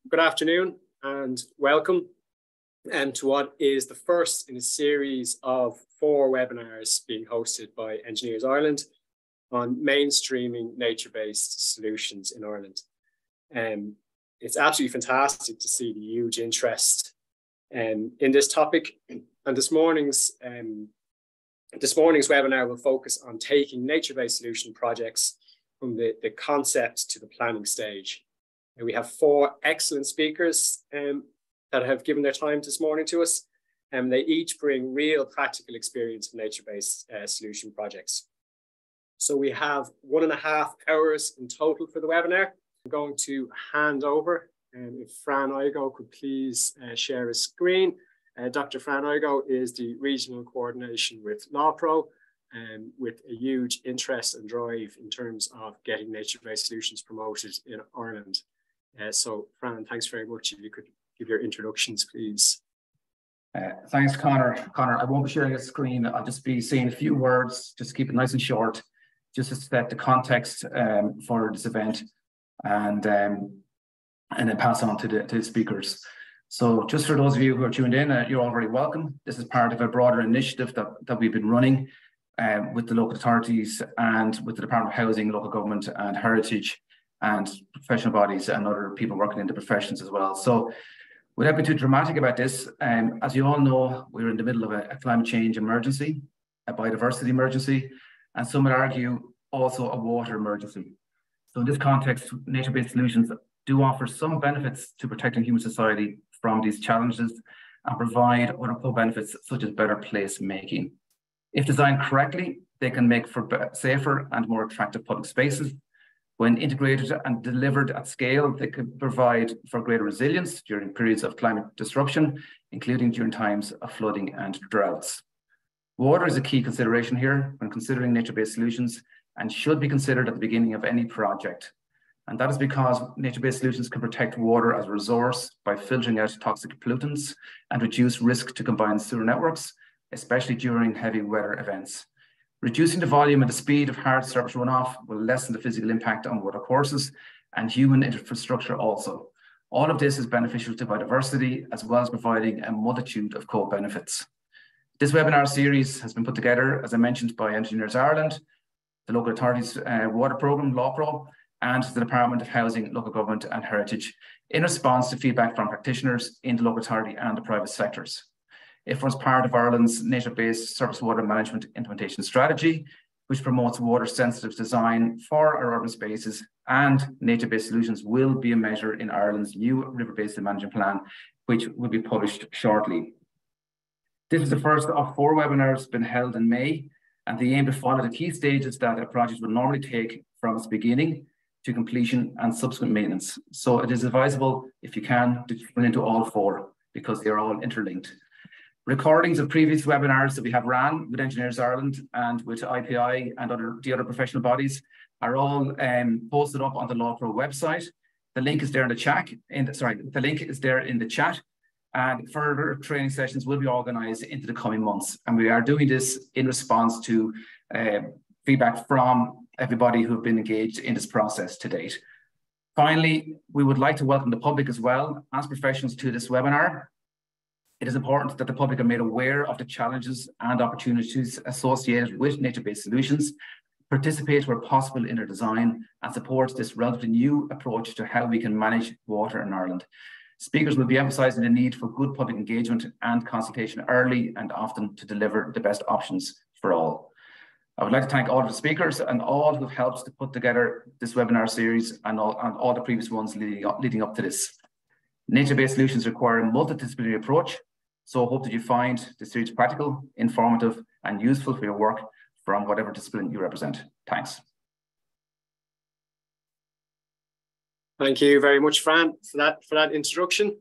Good afternoon and welcome to what is the first in a series of 4 webinars being hosted by Engineers Ireland on mainstreaming nature-based solutions in Ireland. It's absolutely fantastic to see the huge interest in this topic. And this morning's webinar will focus on taking nature-based solution projects from the concept to the planning stage. And we have 4 excellent speakers that have given their time this morning to us, and they each bring real practical experience of nature-based solution projects. So we have 1.5 hours in total for the webinar. I'm going to hand over, if Fran Igoe could please share his screen. Dr. Fran Igoe is the Regional Coordination with LawPro, with a huge interest and drive in terms of getting nature-based solutions promoted in Ireland. So Fran, thanks very much. If you could give your introductions, please. Thanks, Conor. Conor, I won't be sharing a screen. I'll just be saying a few words, just keep it nice and short, just to set the context for this event, and then pass on to the speakers. So just for those of you who are tuned in, you're all very welcome. This is part of a broader initiative that we've been running with the local authorities and with the Department of Housing, Local Government and Heritage, and professional bodies and other people working in the professions as well. So without being too dramatic about this, as you all know, we're in the middle of a climate change emergency, a biodiversity emergency, and some would argue also a water emergency. So in this context, nature-based solutions do offer some benefits to protecting human society from these challenges and provide other co-benefits such as better place making. If designed correctly, they can make for safer and more attractive public spaces. When integrated and delivered at scale, they could provide for greater resilience during periods of climate disruption, including during times of flooding and droughts. Water is a key consideration here when considering nature-based solutions and should be considered at the beginning of any project. And that is because nature-based solutions can protect water as a resource by filtering out toxic pollutants and reduce risk to combined sewer networks, especially during heavy weather events. Reducing the volume and the speed of hard surface runoff will lessen the physical impact on water courses and human infrastructure also. All of this is beneficial to biodiversity as well as providing a multitude of co-benefits. This webinar series has been put together, as I mentioned, by Engineers Ireland, the local authorities water programme, LawPro, and the Department of Housing, Local Government and Heritage in response to feedback from practitioners in the local authority and the private sectors. It forms part of Ireland's nature-based surface water management implementation strategy, which promotes water-sensitive design for our urban spaces, and nature-based solutions will be a measure in Ireland's new river-based management plan, which will be published shortly. This is the first of 4 webinars been held in May, and the aim to follow the key stages that a project would normally take from its beginning to completion and subsequent maintenance. So it is advisable, if you can, to tune into all 4 because they are all interlinked. Recordings of previous webinars that we have ran with Engineers Ireland and with IPI and the other professional bodies are all posted up on the LawPro website. The link is there in the chat. The link is there in the chat, and further training sessions will be organised into the coming months. And we are doing this in response to feedback from everybody who have been engaged in this process to date. Finally, we would like to welcome the public as well as professionals to this webinar. It is important that the public are made aware of the challenges and opportunities associated with nature-based solutions, participate where possible in their design, and support this relatively new approach to how we can manage water in Ireland. Speakers will be emphasising the need for good public engagement and consultation early and often to deliver the best options for all. I would like to thank all of the speakers and all who have helped to put together this webinar series and all the previous ones leading up to this. Nature-based solutions require a multidisciplinary approach, so I hope that you find this series practical, informative, and useful for your work from whatever discipline you represent. Thanks. Thank you very much, Fran, for that introduction.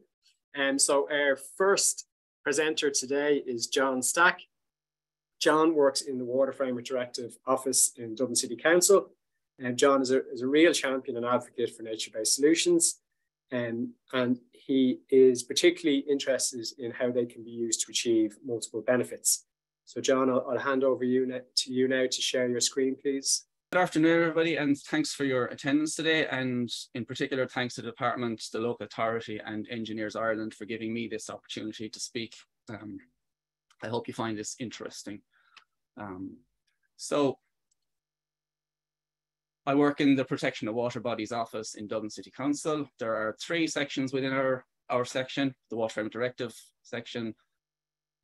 And so our first presenter today is John Stack. John works in the Water Framework Directive Office in Dublin City Council. And John is a real champion and advocate for nature-based solutions. And he is particularly interested in how they can be used to achieve multiple benefits. So John, I'll hand over to you now to share your screen, please. Good afternoon, everybody, and thanks for your attendance today. And in particular, thanks to the department, the local authority, and Engineers Ireland for giving me this opportunity to speak. I hope you find this interesting. So I work in the Protection of Water Bodies Office in Dublin City Council. There are 3 sections within our section: the Water Framework Directive section,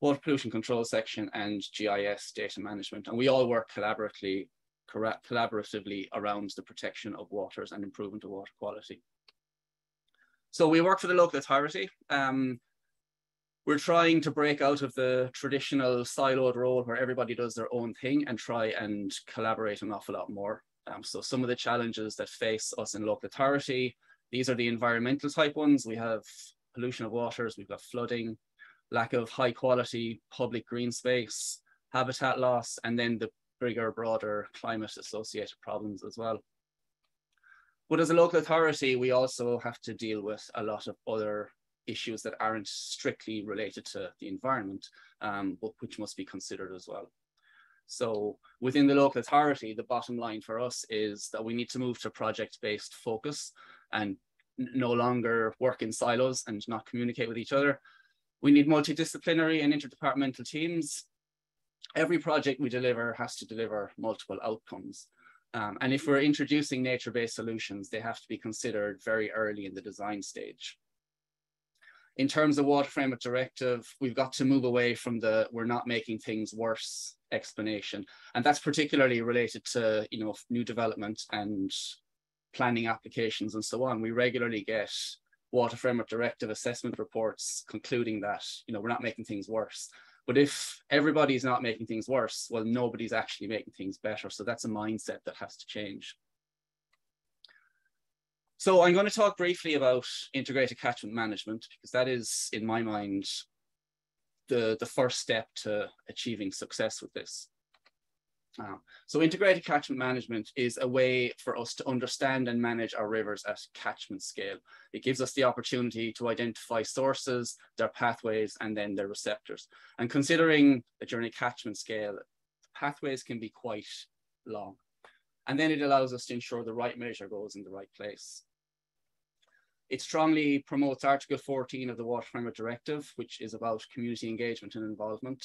Water Pollution Control section, and GIS data management. And we all work collaboratively around the protection of waters and improvement of water quality. So we work for the local authority. We're trying to break out of the traditional siloed role where everybody does their own thing and try and collaborate an awful lot more. So some of the challenges that face us in local authority, these are the environmental type ones. We have pollution of waters, we've got flooding, lack of high quality public green space, habitat loss, and then the bigger, broader climate associated problems as well. But as a local authority, we also have to deal with a lot of other issues that aren't strictly related to the environment, but which must be considered as well. So within the local authority, the bottom line for us is that we need to move to project-based focus and no longer work in silos and not communicate with each other. We need multidisciplinary and interdepartmental teams. Every project we deliver has to deliver multiple outcomes. And if we're introducing nature-based solutions, they have to be considered very early in the design stage. In terms of Water Framework Directive, we've got to move away from the "we're not making things worse" explanation. And that's particularly related to, new development and planning applications and so on. We regularly get Water Framework Directive assessment reports concluding that, we're not making things worse. But if everybody's not making things worse, well, nobody's actually making things better. So that's a mindset that has to change. So I'm going to talk briefly about integrated catchment management, because that is, in my mind, the first step to achieving success with this. So integrated catchment management is a way for us to understand and manage our rivers at catchment scale. It gives us the opportunity to identify sources, their pathways, and then their receptors. And considering that during a catchment scale, pathways can be quite long. And then it allows us to ensure the right measure goes in the right place. It strongly promotes Article 14 of the Water Framework Directive, which is about community engagement and involvement.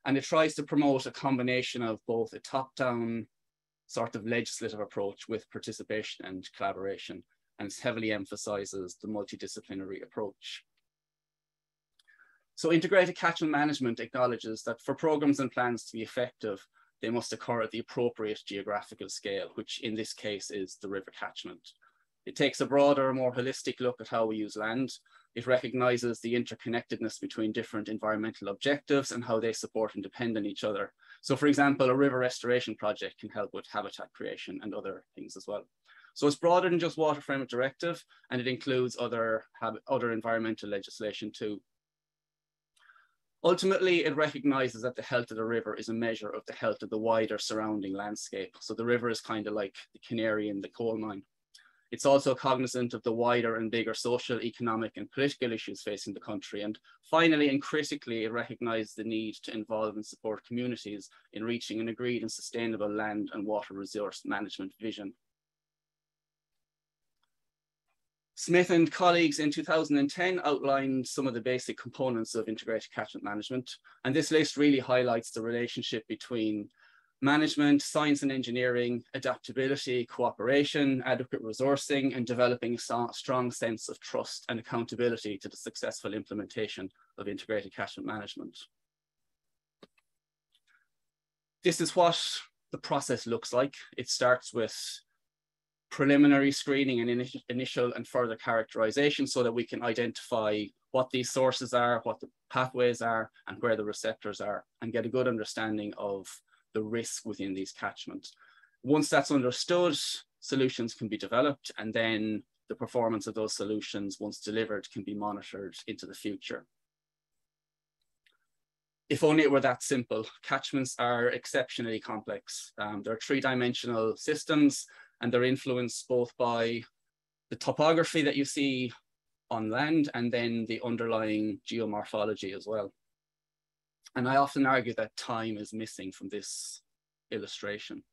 And it tries to promote a combination of both a top-down sort of legislative approach with participation and collaboration, and heavily emphasizes the multidisciplinary approach. So integrated catchment management acknowledges that for programs and plans to be effective, they must occur at the appropriate geographical scale, which in this case is the river catchment. It takes a broader, more holistic look at how we use land. It recognizes the interconnectedness between different environmental objectives and how they support and depend on each other. So for example, a river restoration project can help with habitat creation and other things as well. So it's broader than just Water Framework Directive, and it includes other environmental legislation too. Ultimately, it recognizes that the health of the river is a measure of the health of the wider surrounding landscape. So the river is kind of like the canary in the coal mine. It's also cognizant of the wider and bigger social, economic, and political issues facing the country. And finally, and critically, it recognizes the need to involve and support communities in reaching an agreed and sustainable land and water resource management vision. Smith and colleagues in 2010 outlined some of the basic components of integrated catchment management. And this list really highlights the relationship between management, science and engineering, adaptability, cooperation, adequate resourcing, and developing a strong sense of trust and accountability to the successful implementation of integrated catchment management. This is what the process looks like. It starts with preliminary screening and initial and further characterization so that we can identify what these sources are, what the pathways are, and where the receptors are, and get a good understanding of the risk within these catchments. Once that's understood, solutions can be developed, and then the performance of those solutions, once delivered, can be monitored into the future. If only it were that simple. Catchments are exceptionally complex. They're 3-dimensional systems, and they're influenced both by the topography that you see on land and then the underlying geomorphology as well. And I often argue that time is missing from this illustration.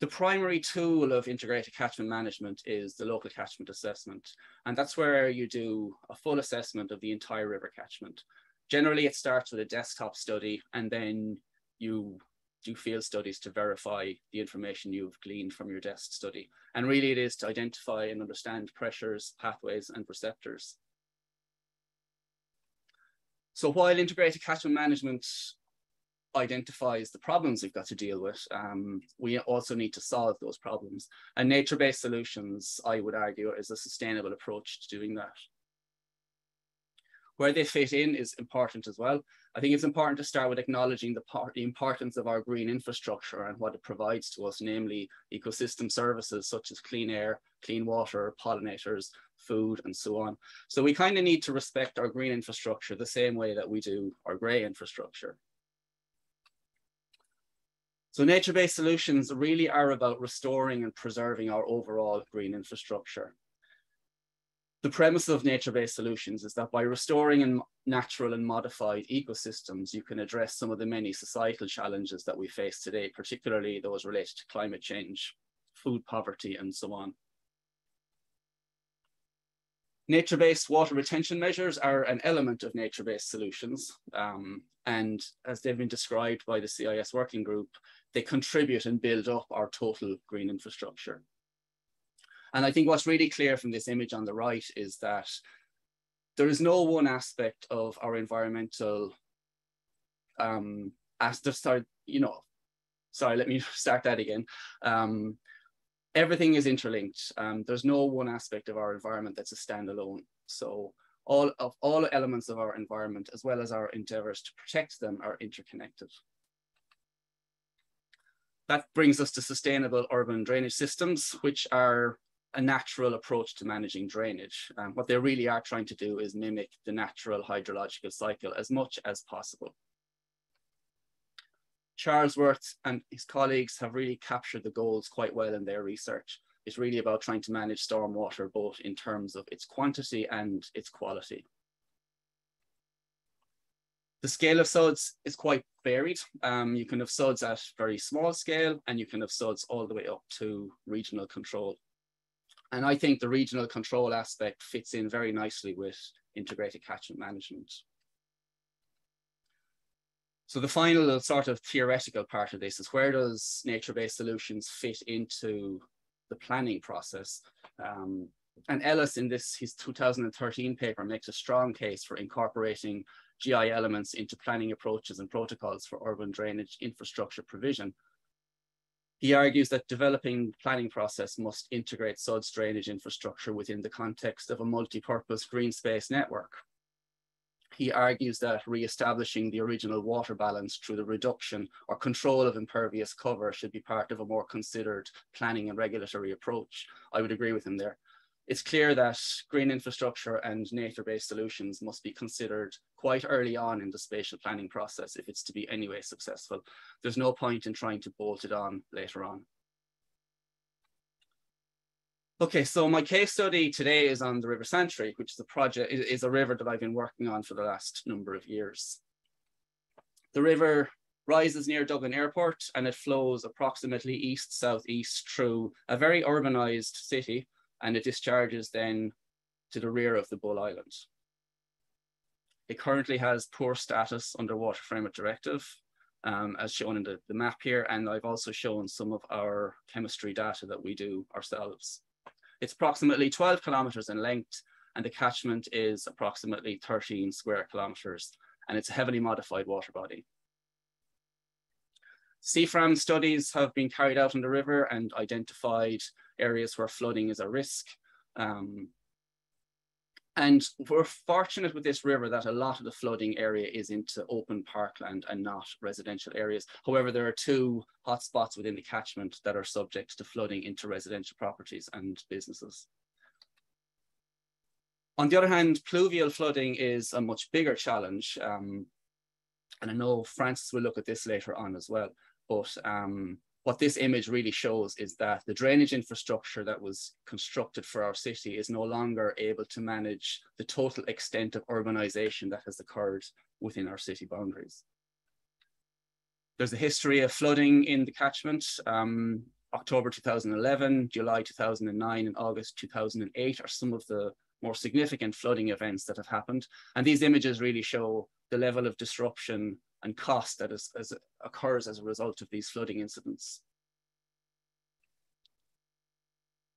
The primary tool of integrated catchment management is the local catchment assessment. And that's where you do a full assessment of the entire river catchment. Generally, it starts with a desktop study, and then you do field studies to verify the information you've gleaned from your desk study. And really it is to identify and understand pressures, pathways, and receptors. So while integrated catchment management identifies the problems we've got to deal with, we also need to solve those problems. And nature-based solutions, I would argue, is a sustainable approach to doing that. Where they fit in is important as well. I think it's important to start with acknowledging the importance of our green infrastructure and what it provides to us, namely ecosystem services such as clean air, clean water, pollinators, food, and so on. So we kind of need to respect our green infrastructure the same way that we do our grey infrastructure. So nature-based solutions really are about restoring and preserving our overall green infrastructure. The premise of nature-based solutions is that by restoring natural and modified ecosystems, you can address some of the many societal challenges that we face today, particularly those related to climate change, food poverty, and so on. Nature-based water retention measures are an element of nature-based solutions. And as they've been described by the CIS working group, they contribute and build up our total green infrastructure. And I think what's really clear from this image on the right is that there is no one aspect of our environmental, sorry, let me start that again. Everything is interlinked. There's no one aspect of our environment that's a standalone. So all elements of our environment, as well as our endeavors to protect them, are interconnected. That brings us to sustainable urban drainage systems, which are a natural approach to managing drainage. What they really are trying to do is mimic the natural hydrological cycle as much as possible. Charles Worth and his colleagues have really captured the goals quite well in their research. It's really about trying to manage stormwater, both in terms of its quantity and its quality. The scale of SUDs is quite varied. You can have SUDs at very small scale, and you can have SUDs all the way up to regional control. And I think the regional control aspect fits in very nicely with integrated catchment management. So the final sort of theoretical part of this is, where does nature-based solutions fit into the planning process? And Ellis, in his 2013 paper, makes a strong case for incorporating GI elements into planning approaches and protocols for urban drainage infrastructure provision. He argues that developing the planning process must integrate SUDS drainage infrastructure within the context of a multi-purpose green space network. He argues that re-establishing the original water balance through the reduction or control of impervious cover should be part of a more considered planning and regulatory approach. I would agree with him there. It's clear that green infrastructure and nature-based solutions must be considered quite early on in the spatial planning process if it's to be anyway successful. There's no point in trying to bolt it on later on. Okay, so my case study today is on the River Santry, which is a river that I've been working on for the last number of years. The river rises near Dublin Airport, and it flows approximately east-southeast through a very urbanized city, and it discharges then to the rear of the Bull Island. It currently has poor status under Water Framework Directive, as shown in the map here, and I've also shown some of our chemistry data that we do ourselves. It's approximately 12 kilometers in length, and the catchment is approximately 13 square kilometers, and it's a heavily modified water body. CFRAM studies have been carried out on the river and identified areas where flooding is a risk. And we're fortunate with this river that a lot of the flooding area is into open parkland and not residential areas. However, there are two hotspots within the catchment that are subject to flooding into residential properties and businesses. On the other hand, pluvial flooding is a much bigger challenge. And I know Francis will look at this later on as well. But what this image really shows is that the drainage infrastructure that was constructed for our city is no longer able to manage the total extent of urbanization that has occurred within our city boundaries. There's a history of flooding in the catchment. October 2011, July 2009, and August 2008 are some of the more significant flooding events that have happened. And these images really show the level of disruption and cost that occurs as a result of these flooding incidents.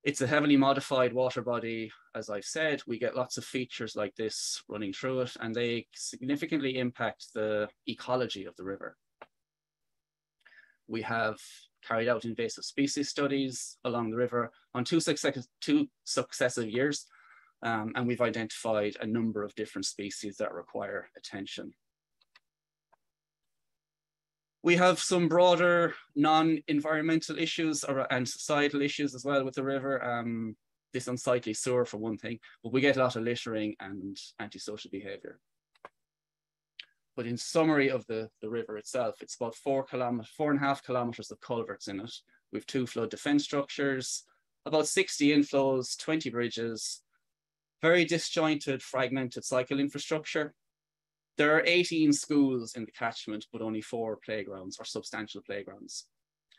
It's a heavily modified water body, as I've said. We get lots of features like this running through it, and they significantly impact the ecology of the river. We have carried out invasive species studies along the river on two successive years, and we've identified a number of different species that require attention. We have some broader non-environmental issues and societal issues as well with the river. This unsightly sewer for one thing, but we get a lot of littering and antisocial behavior. But in summary of the river itself, it's about 4.5 kilometers of culverts in it. We have 2 flood defense structures, about 60 inflows, 20 bridges, very disjointed, fragmented cycle infrastructure. There are 18 schools in the catchment, but only 4 playgrounds or substantial playgrounds.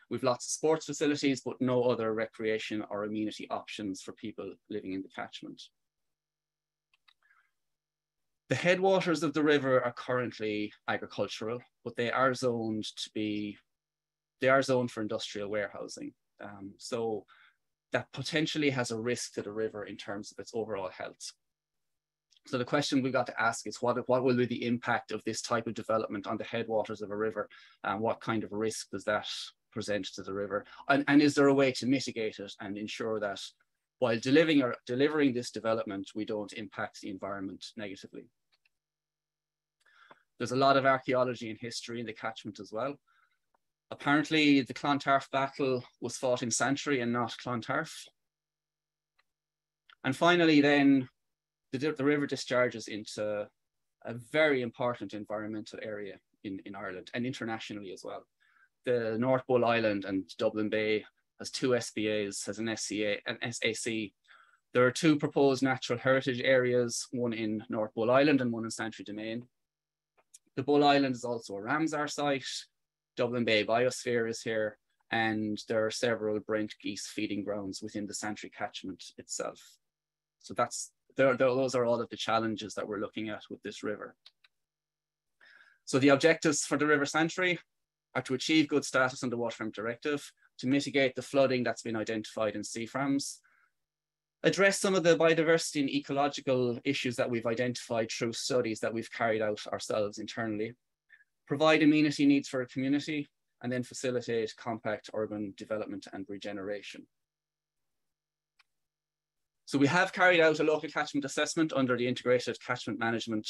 We've lots of sports facilities, but no other recreation or amenity options for people living in the catchment. The headwaters of the river are currently agricultural, but they are zoned for industrial warehousing. So that potentially has a risk to the river in terms of its overall health. So the question we've got to ask is what will be the impact of this type of development on the headwaters of a river? And what kind of risk does that present to the river? And is there a way to mitigate it and ensure that while delivering this development, we don't impact the environment negatively? There's a lot of archaeology and history in the catchment as well. Apparently the Clontarf battle was fought in Santry and not Clontarf. And finally then, the river discharges into a very important environmental area in Ireland and internationally as well. The North Bull Island and Dublin Bay has 2 SBAs, has an SAC. There are 2 proposed natural heritage areas, one in North Bull Island and one in Santry Domain. The Bull Island is also a Ramsar site. Dublin Bay Biosphere is here, and there are several Brent geese feeding grounds within the Santry catchment itself. So those are all of the challenges that we're looking at with this river. So the objectives for the River Santry are to achieve good status under the Waterframe Directive, to mitigate the flooding that's been identified in CFRAMs, address some of the biodiversity and ecological issues that we've identified through studies that we've carried out ourselves internally, provide amenity needs for a community, and then facilitate compact urban development and regeneration. So we have carried out a local catchment assessment under the integrated catchment management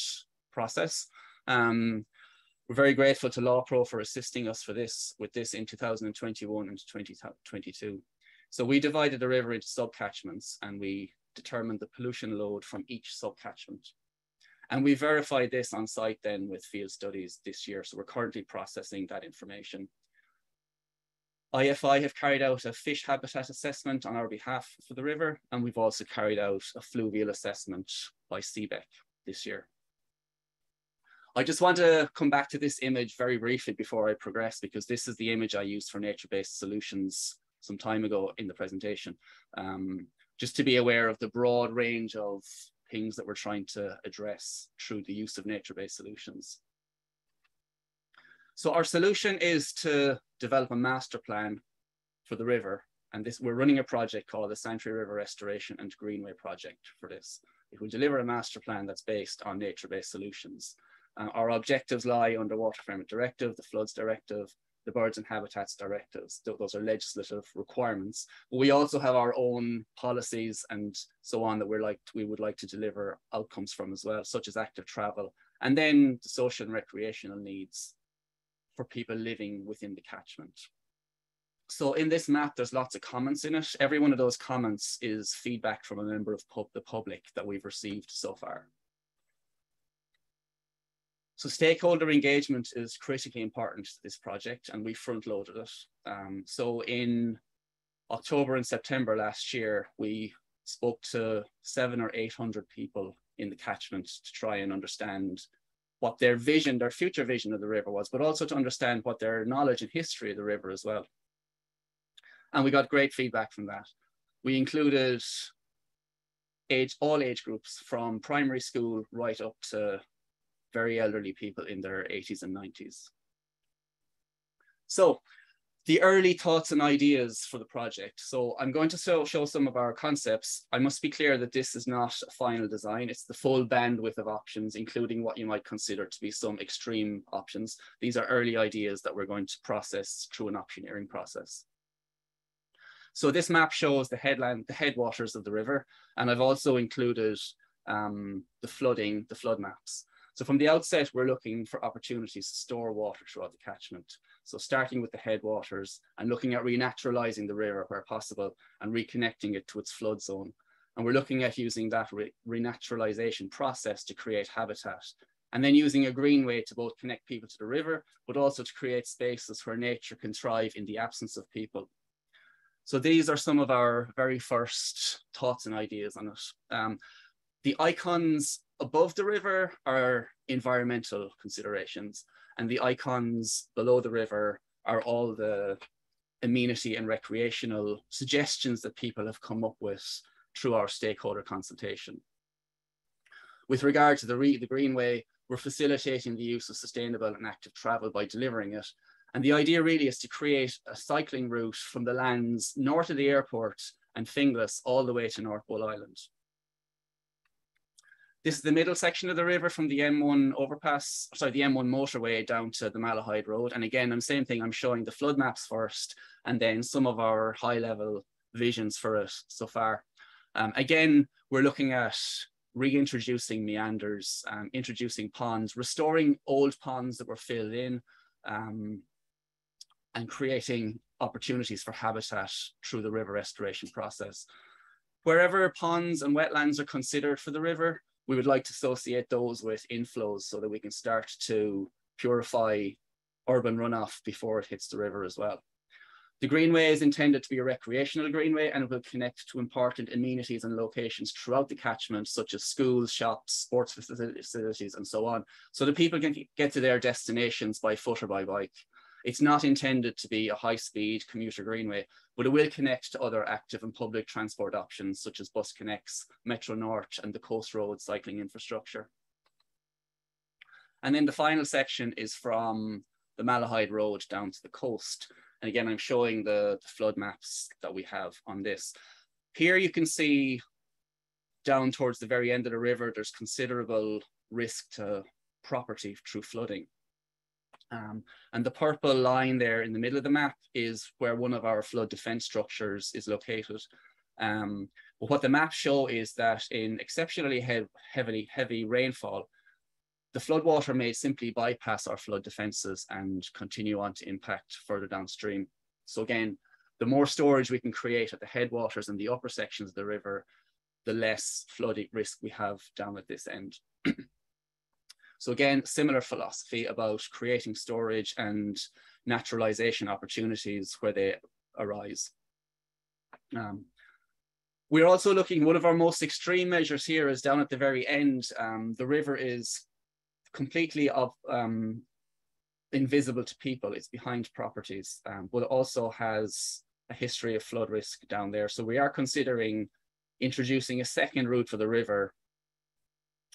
process. We're very grateful to LawPro for assisting us with this in 2021 and 2022. So we divided the river into sub-catchments and we determined the pollution load from each sub-catchment. And we verified this on site then with field studies this year. So we're currently processing that information. IFI have carried out a fish habitat assessment on our behalf for the river, and we've also carried out a fluvial assessment by CBEC this year. I just want to come back to this image very briefly before I progress, because this is the image I used for nature-based solutions some time ago in the presentation, just to be aware of the broad range of things that we're trying to address through the use of nature-based solutions. So our solution is to develop a master plan for the river. And we're running a project called the Santry River Restoration and Greenway Project for this. It will deliver a master plan that's based on nature-based solutions. Our objectives lie under Water Framework Directive, the Floods Directive, the Birds and Habitats Directives. Those are legislative requirements. But we also have our own policies and so on that we would like to deliver outcomes from as well, such as active travel, and then the social and recreational needs for people living within the catchment. So in this map, there's lots of comments in it. Every one of those comments is feedback from a member of the public that we've received so far. So stakeholder engagement is critically important to this project, and we front-loaded it. So in October and September last year, we spoke to 700 or 800 people in the catchment to try and understand what their vision, their future vision of the river was, but also to understand what their knowledge and history of the river as well. And we got great feedback from that. We included all age groups from primary school right up to very elderly people in their 80s and 90s. So the early thoughts and ideas for the project. So I'm going to show some of our concepts. I must be clear that this is not a final design. It's the full bandwidth of options, including what you might consider to be some extreme options. These are early ideas that we're going to process through an optioneering process. So this map shows the headwaters of the river, and I've also included the flood maps. So from the outset, we're looking for opportunities to store water throughout the catchment. So starting with the headwaters and looking at renaturalizing the river where possible and reconnecting it to its flood zone. And we're looking at using that renaturalization process to create habitat. And then using a greenway to both connect people to the river, but also to create spaces where nature can thrive in the absence of people. So these are some of our very first thoughts and ideas on it. The icons above the river are environmental considerations, and the icons below the river are all the amenity and recreational suggestions that people have come up with through our stakeholder consultation. With regard to the Greenway, we're facilitating the use of sustainable and active travel by delivering it. And the idea really is to create a cycling route from the lands north of the airport and Finglas all the way to North Bull Island. This is the middle section of the river from the M1 overpass, sorry, the M1 motorway down to the Malahide Road. And again, the same thing, I'm showing the flood maps first, and then some of our high level visions for it so far. Again, we're looking at reintroducing meanders, introducing ponds, restoring old ponds that were filled in, and creating opportunities for habitat through the river restoration process. Wherever ponds and wetlands are considered for the river, we would like to associate those with inflows so that we can start to purify urban runoff before it hits the river as well. The Greenway is intended to be a recreational greenway, and it will connect to important amenities and locations throughout the catchment, such as schools, shops, sports facilities, and so on, so that people can get to their destinations by foot or by bike. It's not intended to be a high-speed commuter greenway, but it will connect to other active and public transport options, such as Bus Connects, Metro North, and the Coast Road cycling infrastructure. And then the final section is from the Malahide Road down to the coast. And again, I'm showing the flood maps that we have on this. Here you can see down towards the very end of the river, there's considerable risk to property through flooding. And the purple line there in the middle of the map is where one of our flood defense structures is located. But what the maps show is that in exceptionally heavy rainfall, the floodwater may simply bypass our flood defenses and continue on to impact further downstream. So again, the more storage we can create at the headwaters and the upper sections of the river, the less flooding risk we have down at this end. So again, similar philosophy about creating storage and naturalization opportunities where they arise. We're also looking, one of our most extreme measures here is down at the very end. The river is completely invisible to people. It's behind properties, but it also has a history of flood risk down there. So we are considering introducing a second route for the river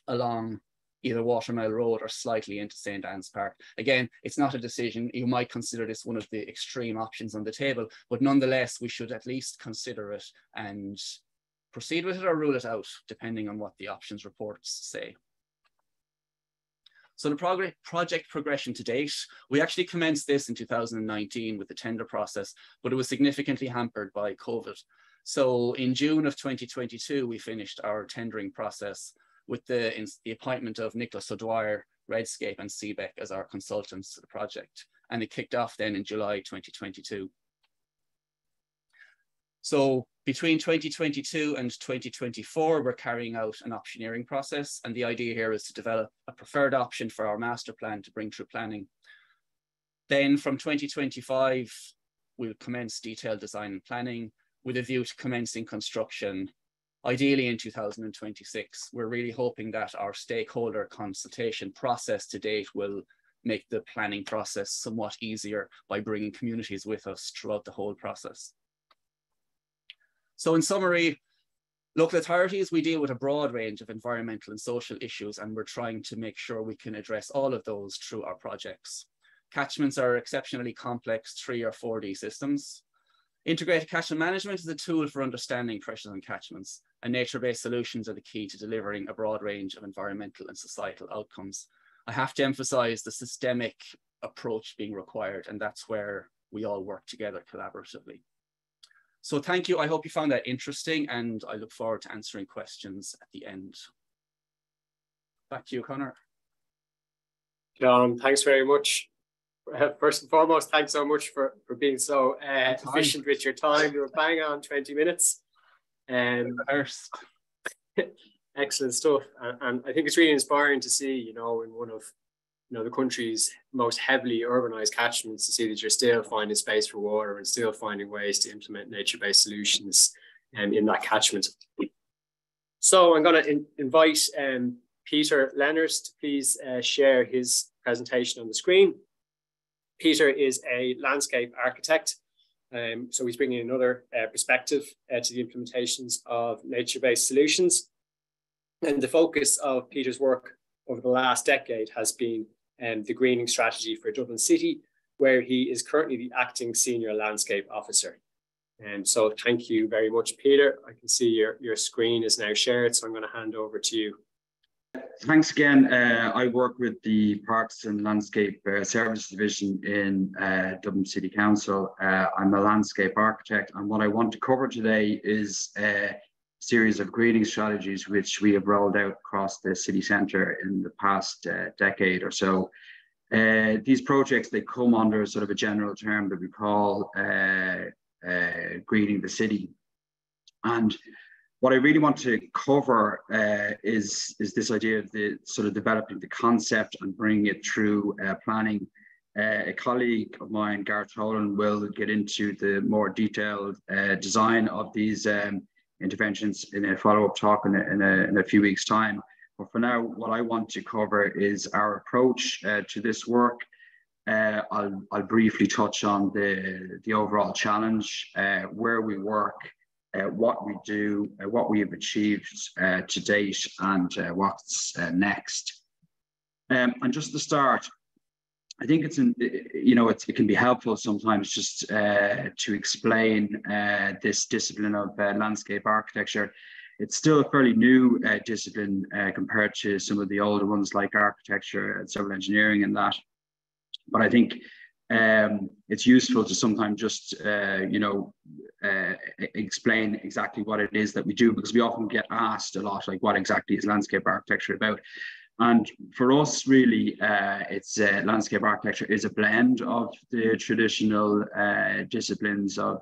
along either Watermill Road or slightly into St. Anne's Park. Again, it's not a decision. You might consider this one of the extreme options on the table, but nonetheless, we should at least consider it and proceed with it or rule it out, depending on what the options reports say. So the project progression to date, we actually commenced this in 2019 with the tender process, but it was significantly hampered by COVID. So in June of 2022, we finished our tendering process with the appointment of Nicholas O'Dwyer, Redscape and Seabeck as our consultants to the project. And it kicked off then in July 2022. So between 2022 and 2024, we're carrying out an optioneering process. And the idea here is to develop a preferred option for our master plan to bring through planning. Then from 2025, we'll commence detailed design and planning with a view to commencing construction, ideally in 2026. We're really hoping that our stakeholder consultation process to date will make the planning process somewhat easier by bringing communities with us throughout the whole process. So in summary, local authorities, we deal with a broad range of environmental and social issues, and we're trying to make sure we can address all of those through our projects. Catchments are exceptionally complex 3 or 4D systems. Integrated catchment management is a tool for understanding pressures on catchments, and nature-based solutions are the key to delivering a broad range of environmental and societal outcomes. I have to emphasize the systemic approach being required, and that's where we all work together collaboratively. So thank you. I hope you found that interesting, and I look forward to answering questions at the end. Back to you, Conor. John, thanks very much. First and foremost, thanks so much for being so efficient with your time. You were bang on 20 minutes. Excellent stuff. And I think it's really inspiring to see, you know, in one of the country's most heavily urbanized catchments, to see that you're still finding space for water and still finding ways to implement nature-based solutions in that catchment. So I'm going to invite Peter Leonard to please share his presentation on the screen. Peter is a landscape architect, so he's bringing another perspective to the implementations of nature-based solutions. And the focus of Peter's work over the last decade has been the greening strategy for Dublin City, where he is currently the acting senior landscape officer. So thank you very much, Peter. I can see your screen is now shared, so I'm going to hand over to you. Thanks again. I work with the Parks and Landscape Services Division in Dublin City Council. I'm a landscape architect, and what I want to cover today is a series of greening strategies which we have rolled out across the city centre in the past decade or so. These projects, they come under sort of a general term that we call greening the city. And what I really want to cover is this idea of the sort of developing the concept and bringing it through planning. A colleague of mine, Gareth Tolan, will get into the more detailed design of these interventions in a follow-up talk in a few weeks' time. But for now, what I want to cover is our approach to this work. I'll briefly touch on the overall challenge, where we work, what we do, what we have achieved to date, and what's next. And just to start, I think it can be helpful sometimes just to explain this discipline of landscape architecture. It's still a fairly new discipline compared to some of the older ones like architecture and civil engineering and that. But I think it's useful to sometimes just, explain exactly what it is that we do, because we often get asked a lot, like, what exactly is landscape architecture about? And for us, really, it's landscape architecture is a blend of the traditional disciplines of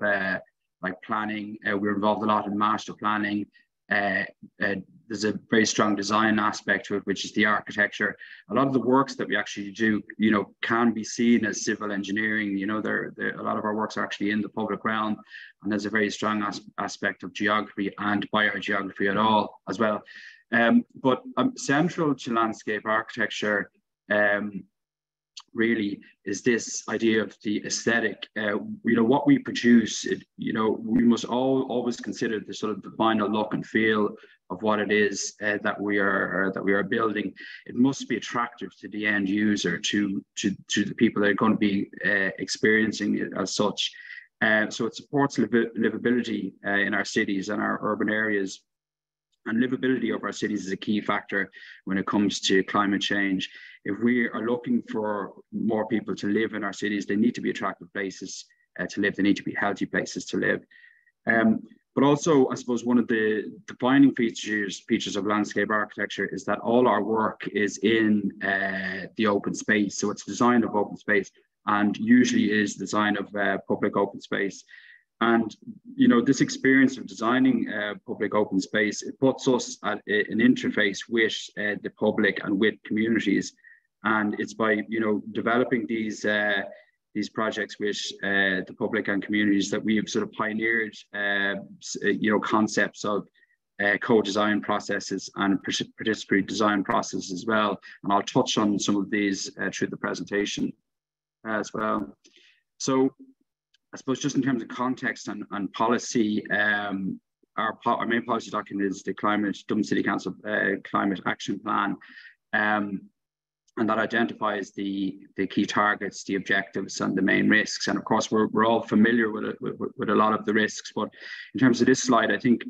like planning. We're involved a lot in master planning. There's a very strong design aspect to it, which is the architecture. A lot of the works that we actually do, can be seen as civil engineering. A lot of our works are actually in the public realm, and there's a very strong aspect of geography and biogeography at all as well. But central to landscape architecture really is this idea of the aesthetic. What we produce, we must always consider the sort of the final look and feel of what it is that we are building. It must be attractive to the end user, to the people that are going to be experiencing it as such. So it supports livability in our cities and our urban areas. And livability of our cities is a key factor when it comes to climate change. If we are looking for more people to live in our cities, they need to be attractive places to live. They need to be healthy places to live. But also, I suppose, one of the defining features of landscape architecture is that all our work is in the open space. So it's design of open space, and usually is design of public open space. And, this experience of designing public open space, it puts us at an interface with the public and with communities. And it's by, developing these projects with the public and communities that we have sort of pioneered, concepts of co-design processes and participatory design processes as well. And I'll touch on some of these through the presentation as well. So, I suppose just in terms of context and policy, our main policy document is the Dublin City Council Climate Action Plan, and that identifies the key targets, the objectives, and the main risks. And of course, we're all familiar with a lot of the risks. But in terms of this slide, I think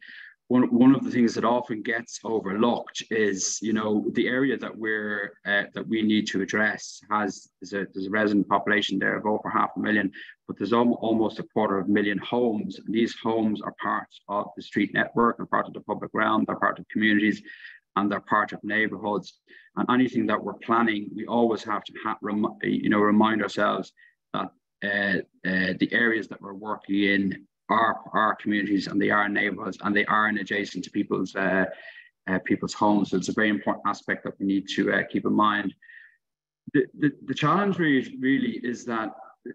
one of the things that often gets overlooked is, the area that we need to address there's a resident population there of over 500,000, but there's almost 250,000 homes. And these homes are part of the street network, they're part of the public realm, they're part of communities, and they're part of neighbourhoods. And anything that we're planning, we always have to remind ourselves that the areas that we're working in are our communities, and they are neighbourhoods, and they are adjacent to people's homes. So it's a very important aspect that we need to keep in mind. The challenge really is that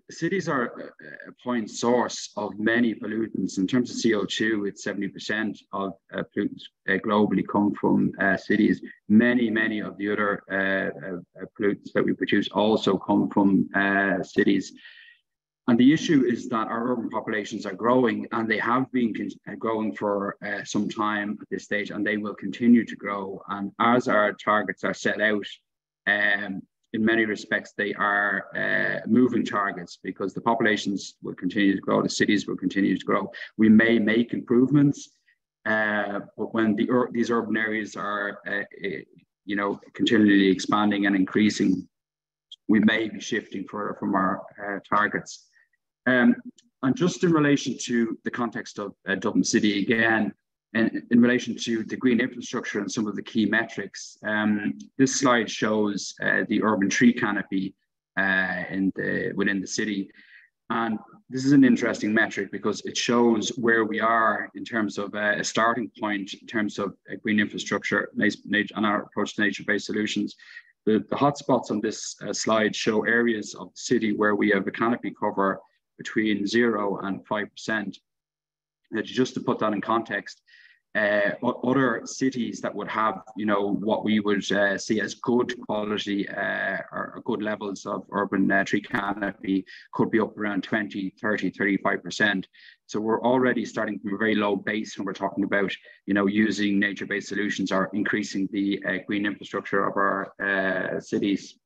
cities are a point source of many pollutants. In terms of CO2, it's 70% of pollutants globally come from cities. Many of the other pollutants that we produce also come from cities. And the issue is that our urban populations are growing, and they have been growing for some time at this stage, and they will continue to grow. And as our targets are set out, in many respects, they are moving targets, because the populations will continue to grow, the cities will continue to grow. We may make improvements, but when these urban areas are, continually expanding and increasing, we may be shifting further from our targets. And just in relation to the context of Dublin City again, and in relation to the green infrastructure and some of the key metrics, this slide shows the urban tree canopy within the city. And this is an interesting metric because it shows where we are in terms of a starting point in terms of green infrastructure and our approach to nature-based solutions. The hotspots on this slide show areas of the city where we have a canopy cover between 0 and 5%. Just to put that in context, other cities that would have, what we would see as good quality or good levels of urban tree canopy could be up around 20, 30, 35%. So we're already starting from a very low base when we're talking about, using nature-based solutions or increasing the green infrastructure of our cities.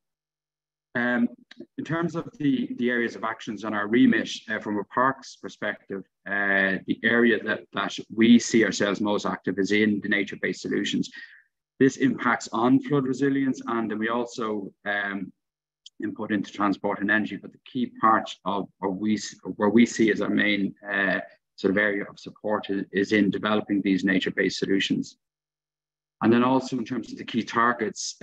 In terms of the areas of actions on our remit, from a parks perspective, the area that we see ourselves most active is in the nature-based solutions. This impacts on flood resilience, and then we also input into transport and energy. But the key part of where we see as our main sort of area of support is in developing these nature-based solutions. And then also in terms of the key targets,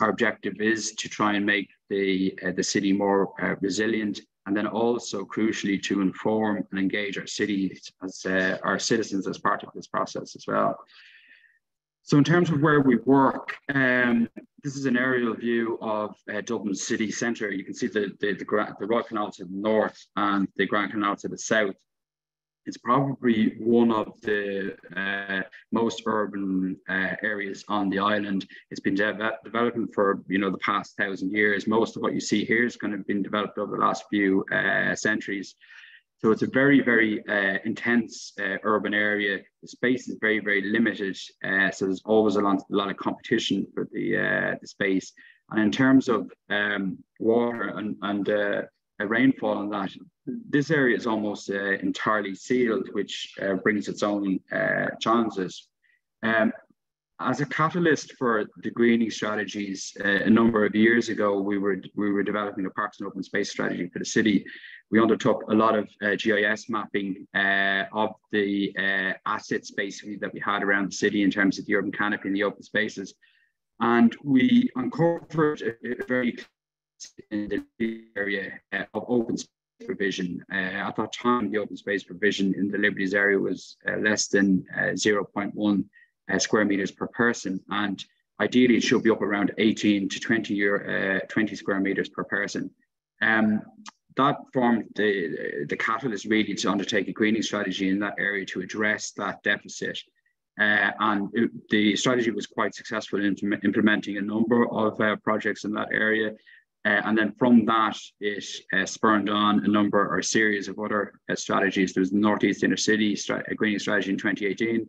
our objective is to try and make the city more resilient, and then also crucially to inform and engage our cities as our citizens as part of this process as well. So in terms of where we work, this is an aerial view of Dublin city centre. You can see the Royal Canal to the north and the Grand Canal to the south. It's probably one of the most urban areas on the island. It's been developing for the past 1,000 years. Most of what you see here is kind of been developed over the last few centuries. So it's a very, very intense urban area. The space is very, very limited. So there's always a lot of competition for the space. And in terms of water and rainfall on that, this area is almost entirely sealed, which brings its own challenges. As a catalyst for the greening strategies, a number of years ago, we were developing a parks and open space strategy for the city. We undertook a lot of GIS mapping of the assets basically that we had around the city in terms of the urban canopy and the open spaces. And we uncovered a very in the area of open space provision. At that time, the open space provision in the Liberties area was less than 0.1 square meters per person, and ideally it should be up around 18 to 20 square meters per person. That formed the catalyst really to undertake a greening strategy in that area to address that deficit. The strategy was quite successful in implementing a number of projects in that area. And then from that, it spurned on a number or a series of other strategies. There was the Northeast Inner City greening strategy in 2018,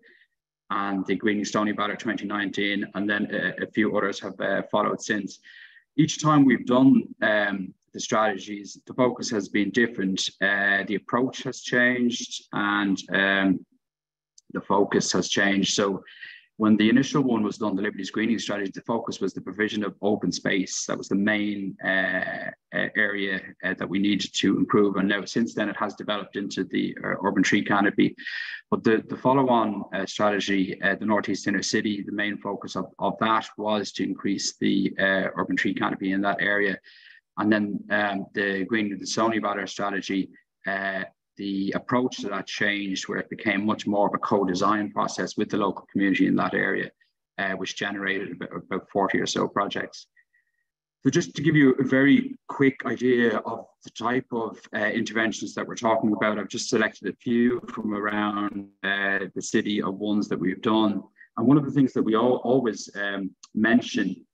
and the Greening Stony Batter 2019, and then a few others have followed since. Each time we've done the strategies, the focus has been different. The approach has changed, and the focus has changed. So when the initial one was done, the Liberties Greening strategy, the focus was the provision of open space. That was the main area that we needed to improve. And now since then, it has developed into the urban tree canopy. But the follow-on strategy, the Northeast Inner City, the main focus of that was to increase the urban tree canopy in that area. And then the Greening of the Stony Batter strategy, the approach to that changed, where it became much more of a co-design process with the local community in that area, which generated about 40 or so projects. So just to give you a very quick idea of the type of interventions that we're talking about, I've just selected a few from around the city of ones that we've done. And one of the things that we always mention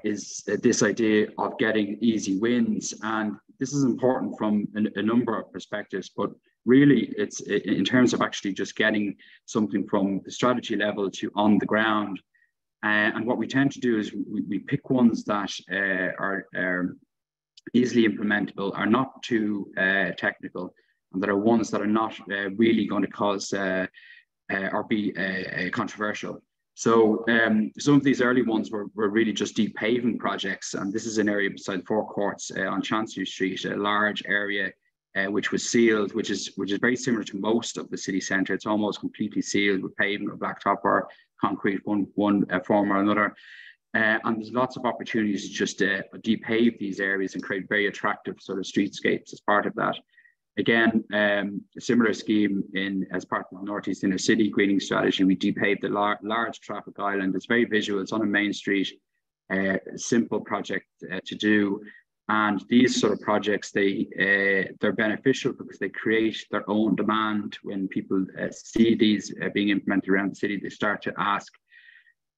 is this idea of getting easy wins. And this is important from a number of perspectives, but really it's in terms of actually just getting something from the strategy level to on the ground. And what we tend to do is we pick ones that are easily implementable, are not too technical, and that are ones that are not really going to cause or be controversial. So some of these early ones were really just deep paving projects, and this is an area beside the forecourts on Chancery Street, a large area which was sealed, which is very similar to most of the city centre. It's almost completely sealed with pavement or blacktop or concrete, one form or another. And there's lots of opportunities to just deep pave these areas and create very attractive sort of streetscapes as part of that. Again, a similar scheme as part of the Northeast Inner City greening strategy. We depaved the large traffic island. It's very visual. It's on a main street, simple project to do. And these sort of projects, they're beneficial because they create their own demand. When people see these being implemented around the city, they start to ask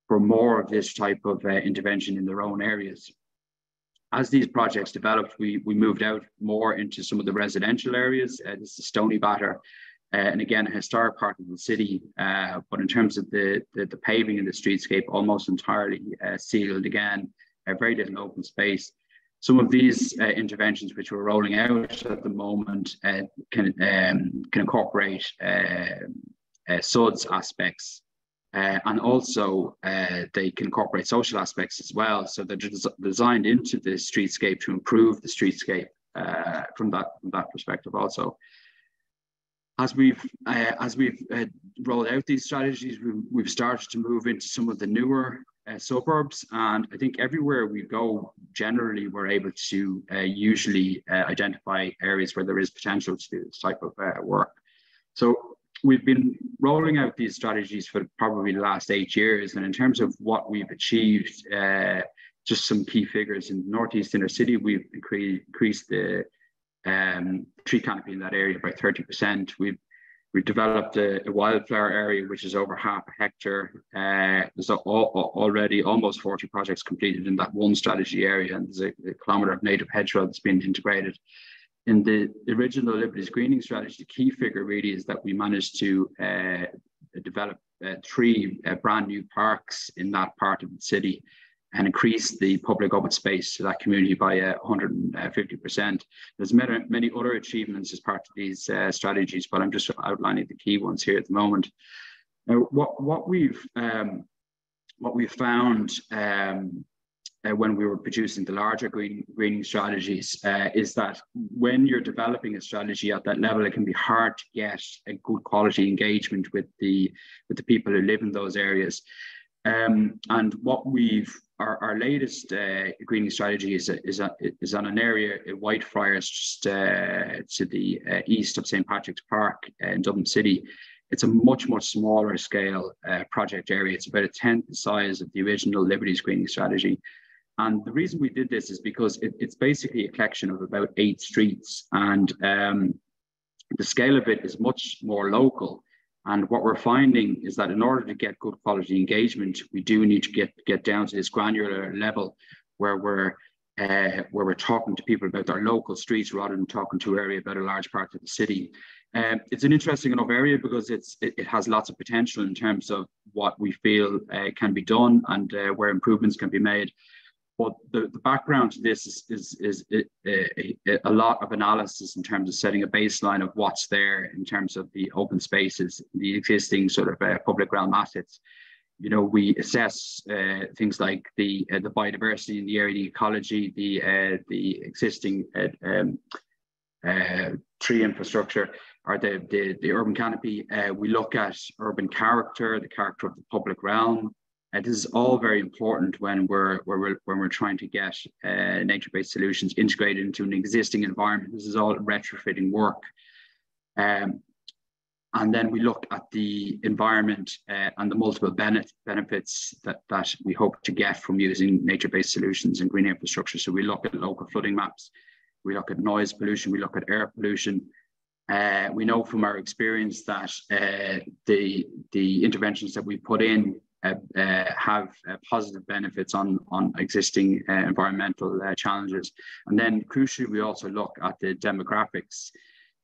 for more of this type of intervention in their own areas. As these projects developed, we moved out more into some of the residential areas. This is Stony Batter, and again, a historic part of the city. But in terms of the paving in the streetscape, almost entirely sealed again, very little open space. Some of these interventions which we're rolling out at the moment can incorporate SUDS aspects. And also they can incorporate social aspects as well. So they're designed into the streetscape to improve the streetscape from that perspective also. As we've rolled out these strategies, we've started to move into some of the newer suburbs. And I think everywhere we go, generally, we're able to usually identify areas where there is potential to do this type of work. So we've been rolling out these strategies for probably the last 8 years. And in terms of what we've achieved, just some key figures. In the Northeast Inner City, we've increased the tree canopy in that area by 30%. We've developed a wildflower area, which is over 0.5 hectare. There's already almost 40 projects completed in that one strategy area. And there's a kilometre of native hedgerow that's been integrated. In the original Liberties Greening strategy, the key figure really is that we managed to develop 3 brand new parks in that part of the city and increase the public open space to that community by 150%. There's many other achievements as part of these strategies, but I'm just outlining the key ones here at the moment. Now, what we've found when we were producing the larger greening strategies is that when you're developing a strategy at that level, it can be hard to get a good quality engagement with the people who live in those areas. And what our latest greening strategy is on an area in Whitefriars, just to the east of St. Patrick's Park in Dublin City. It's a much smaller scale project area. It's about 1/10 the size of the original Liberties Greening strategy. And the reason we did this is because it's basically a collection of about 8 streets, and the scale of it is much more local. And what we're finding is that in order to get good quality engagement, we do need to get down to this granular level where we're where we're talking to people about their local streets rather than talking to area about a large part of the city. It's an interesting enough area because it has lots of potential in terms of what we feel can be done and where improvements can be made. But the background to this is a lot of analysis in terms of setting a baseline of what's there in terms of the open spaces, the existing sort of public realm assets. You know, we assess things like the biodiversity in the area, the ecology, the existing tree infrastructure, or the urban canopy. We look at urban character, the character of the public realm. This is all very important when we're trying to get nature-based solutions integrated into an existing environment. This is all retrofitting work. And then we look at the environment and the multiple benefits that we hope to get from using nature-based solutions and green infrastructure. So we look at local flooding maps, we look at noise pollution, we look at air pollution. We know from our experience that the interventions that we put in have positive benefits on existing environmental challenges. And then crucially, we also look at the demographics.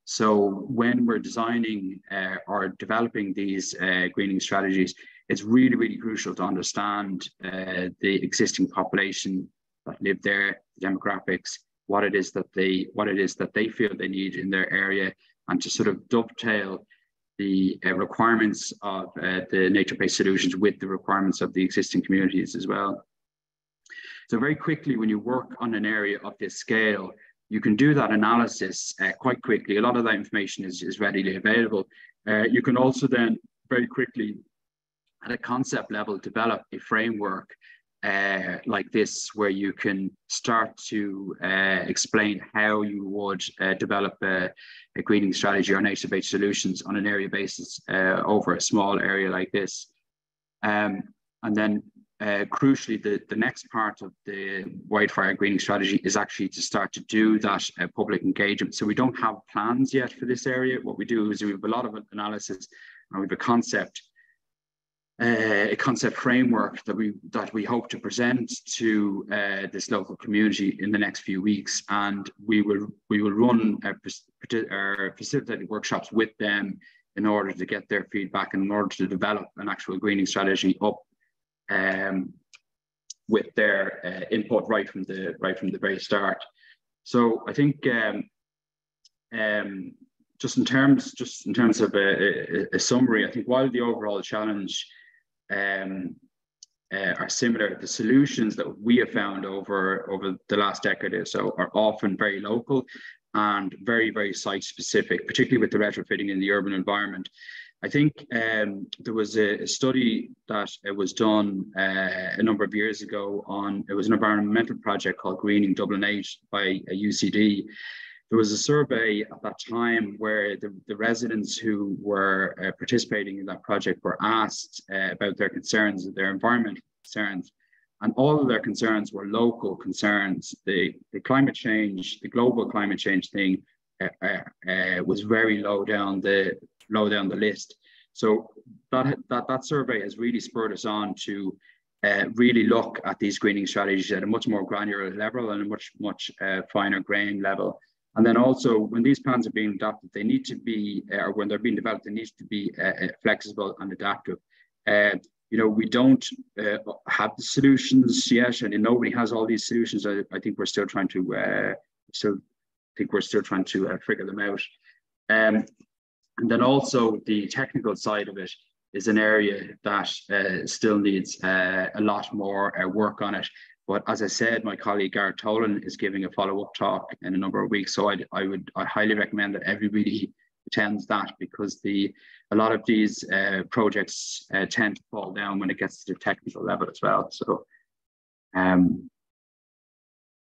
So when we're designing or developing these greening strategies, it's really, really crucial to understand the existing population that live there, the demographics, what it is that they feel they need in their area, and to sort of dovetail the requirements of the nature-based solutions with the requirements of the existing communities as well. So very quickly, when you work on an area of this scale, you can do that analysis quite quickly. A lot of that information is readily available. You can also then very quickly, at a concept level, develop a framework like this, where you can start to explain how you would develop a greening strategy or nature-based solutions on an area basis over a small area like this. And then crucially, the next part of the wildfire greening strategy is actually to start to do that public engagement. So we don't have plans yet for this area. What we do is we have a lot of analysis, and we have a concept framework that we hope to present to this local community in the next few weeks, and we will run our facilitated workshops with them in order to get their feedback and in order to develop an actual greening strategy up with their input right from the very start. So I think just in terms of a summary, I think while the overall challenge are similar, the solutions that we have found over the last decade or so are often very local and very, very site specific, particularly with the retrofitting in the urban environment. I think there was a study that was done a number of years ago it was an environmental project called Greening Dublin 8 by UCD. There was a survey at that time where the residents who were participating in that project were asked about their concerns, their environmental concerns, and all of their concerns were local concerns. The climate change, the global climate change thing was very low down the list. So that survey has really spurred us on to really look at these greening strategies at a much more granular level and a much finer grain level. And then also, when these plans are being adopted, they need to be, or when they're being developed, they need to be flexible and adaptive. We don't have the solutions yet, and nobody has all these solutions. I think we're still trying to figure them out. And then also the technical side of it is an area that still needs a lot more work on it. But as I said, my colleague Gareth Tolan is giving a follow-up talk in a number of weeks. So I highly recommend that everybody attends that, because a lot of these projects tend to fall down when it gets to the technical level as well. So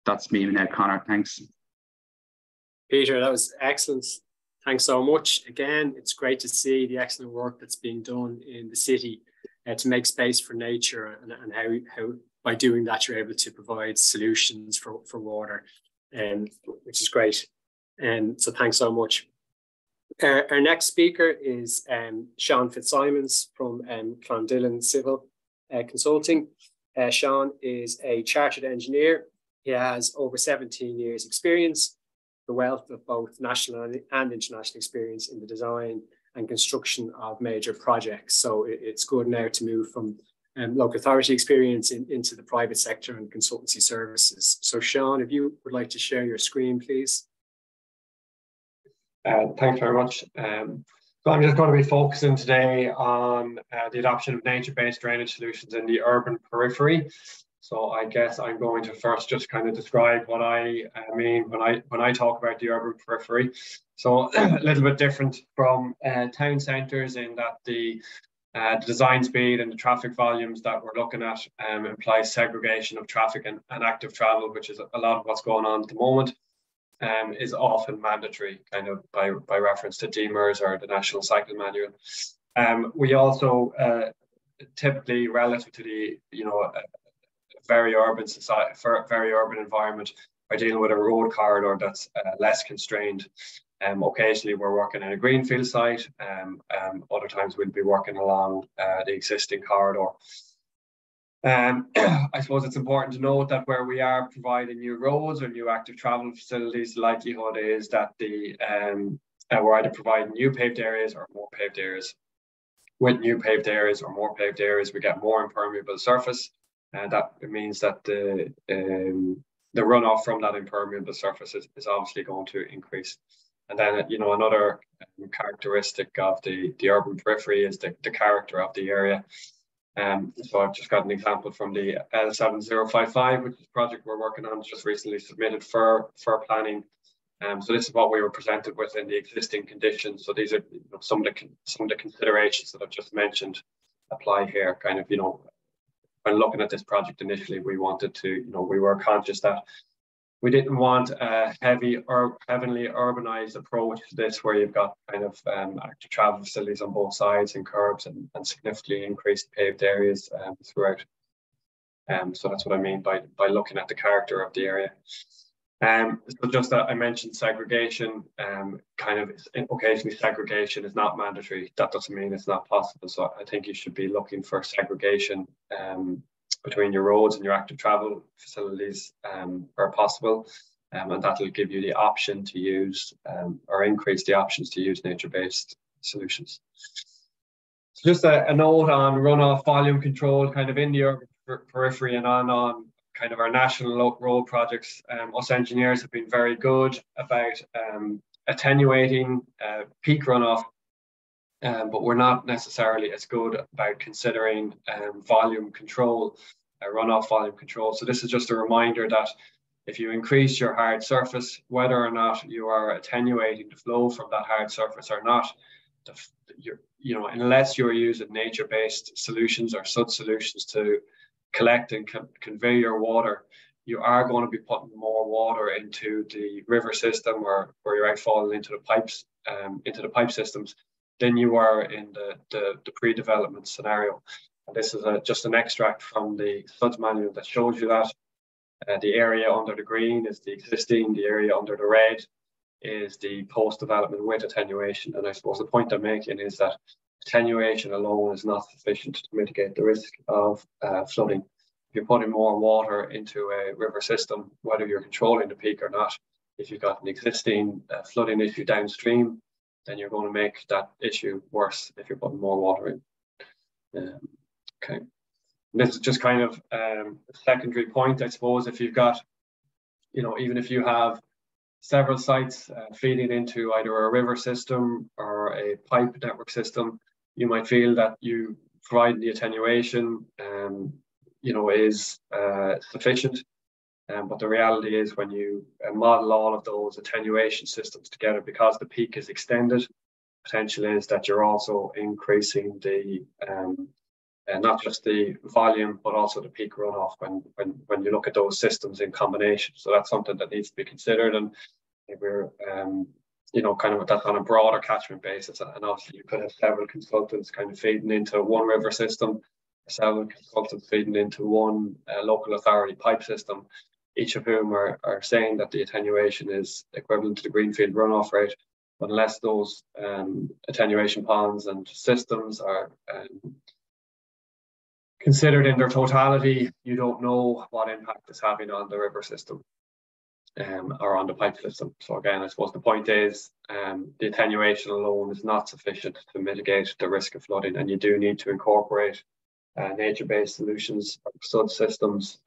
that's me now, Conor. Thanks. Peter, that was excellent. Thanks so much. Again, it's great to see the excellent work that's being done in the city to make space for nature, and how by doing that you're able to provide solutions for water, which is great. So thanks so much. Our next speaker is Seán Fitzsimons from Clondillan Civil Consulting. Seán is a chartered engineer. He has over 17 years experience, the wealth of both national and international experience in the design and construction of major projects. So it's good now to move from local authority experience into the private sector and consultancy services. So Seán, if you would like to share your screen, please. Thanks very much. So I'm just going to be focusing today on the adoption of nature-based drainage solutions in the urban periphery. So I guess I'm going to first just kind of describe what I mean when I talk about the urban periphery. So a little bit different from town centres in that the design speed and the traffic volumes that we're looking at implies segregation of traffic and active travel, which is a lot of what's going on at the moment. Is often mandatory, kind of by reference to DMERS or the National Cycle Manual. We also typically, relative to the very urban society, very urban environment, are dealing with a road corridor that's less constrained. Occasionally, we're working in a greenfield site. Other times, we'll be working along the existing corridor. I suppose it's important to note that where we are providing new roads or new active travel facilities, the likelihood is that we're either providing new paved areas or more paved areas. With new paved areas or more paved areas, we get more impermeable surface, and that means that the runoff from that impermeable surface is obviously going to increase. And then, another characteristic of the urban periphery is the character of the area. So I've just got an example from the L7055, which is a project we're working on, just recently submitted for planning. So this is what we were presented with in the existing conditions. So these are some of the considerations that I've just mentioned apply here. Kind of, when looking at this project initially, we wanted to, we were conscious that we didn't want a heavily urbanized approach to this, where you've got kind of active travel facilities on both sides and curbs and significantly increased paved areas throughout. So that's what I mean by looking at the character of the area. So just that I mentioned segregation, kind of occasionally segregation is not mandatory. That doesn't mean it's not possible. So I think you should be looking for segregation between your roads and your active travel facilities where possible. And that'll give you the option to use or increase the options to use nature-based solutions. So just a note on runoff volume control kind of in the urban periphery and on kind of our national road projects. Us engineers have been very good about attenuating peak runoff, but we're not necessarily as good about considering volume control, runoff volume control. So this is just a reminder that if you increase your hard surface, whether or not you are attenuating the flow from that hard surface or not, unless you're using nature-based solutions or SUD solutions to collect and convey your water, you are going to be putting more water into the river system or you're outfalling into the pipes, into the pipe systems than you are in the pre-development scenario. And this is just an extract from the SUDS manual that shows you that. The area under the green is the existing, the area under the red is the post-development with attenuation. And I suppose the point I'm making is that attenuation alone is not sufficient to mitigate the risk of flooding. If you're putting more water into a river system, whether you're controlling the peak or not, if you've got an existing flooding issue downstream, then you're going to make that issue worse if you're putting more water in. Okay. And this is just kind of a secondary point, I suppose. If you've got, even if you have several sites feeding into either a river system or a pipe network system, you might feel that you provide the attenuation, is sufficient. But the reality is, when you model all of those attenuation systems together, because the peak is extended, potential is that you're also increasing the not just the volume, but also the peak runoff when you look at those systems in combination. So that's something that needs to be considered, and we're kind of that's on a broader catchment basis. And obviously, you could have several consultants kind of feeding into one river system, several consultants feeding into one local authority pipe system, each of whom are saying that the attenuation is equivalent to the greenfield runoff rate. But unless those attenuation ponds and systems are considered in their totality, you don't know what impact it's having on the river system or on the pipe system. So again, I suppose the point is the attenuation alone is not sufficient to mitigate the risk of flooding, and you do need to incorporate nature-based solutions, flood systems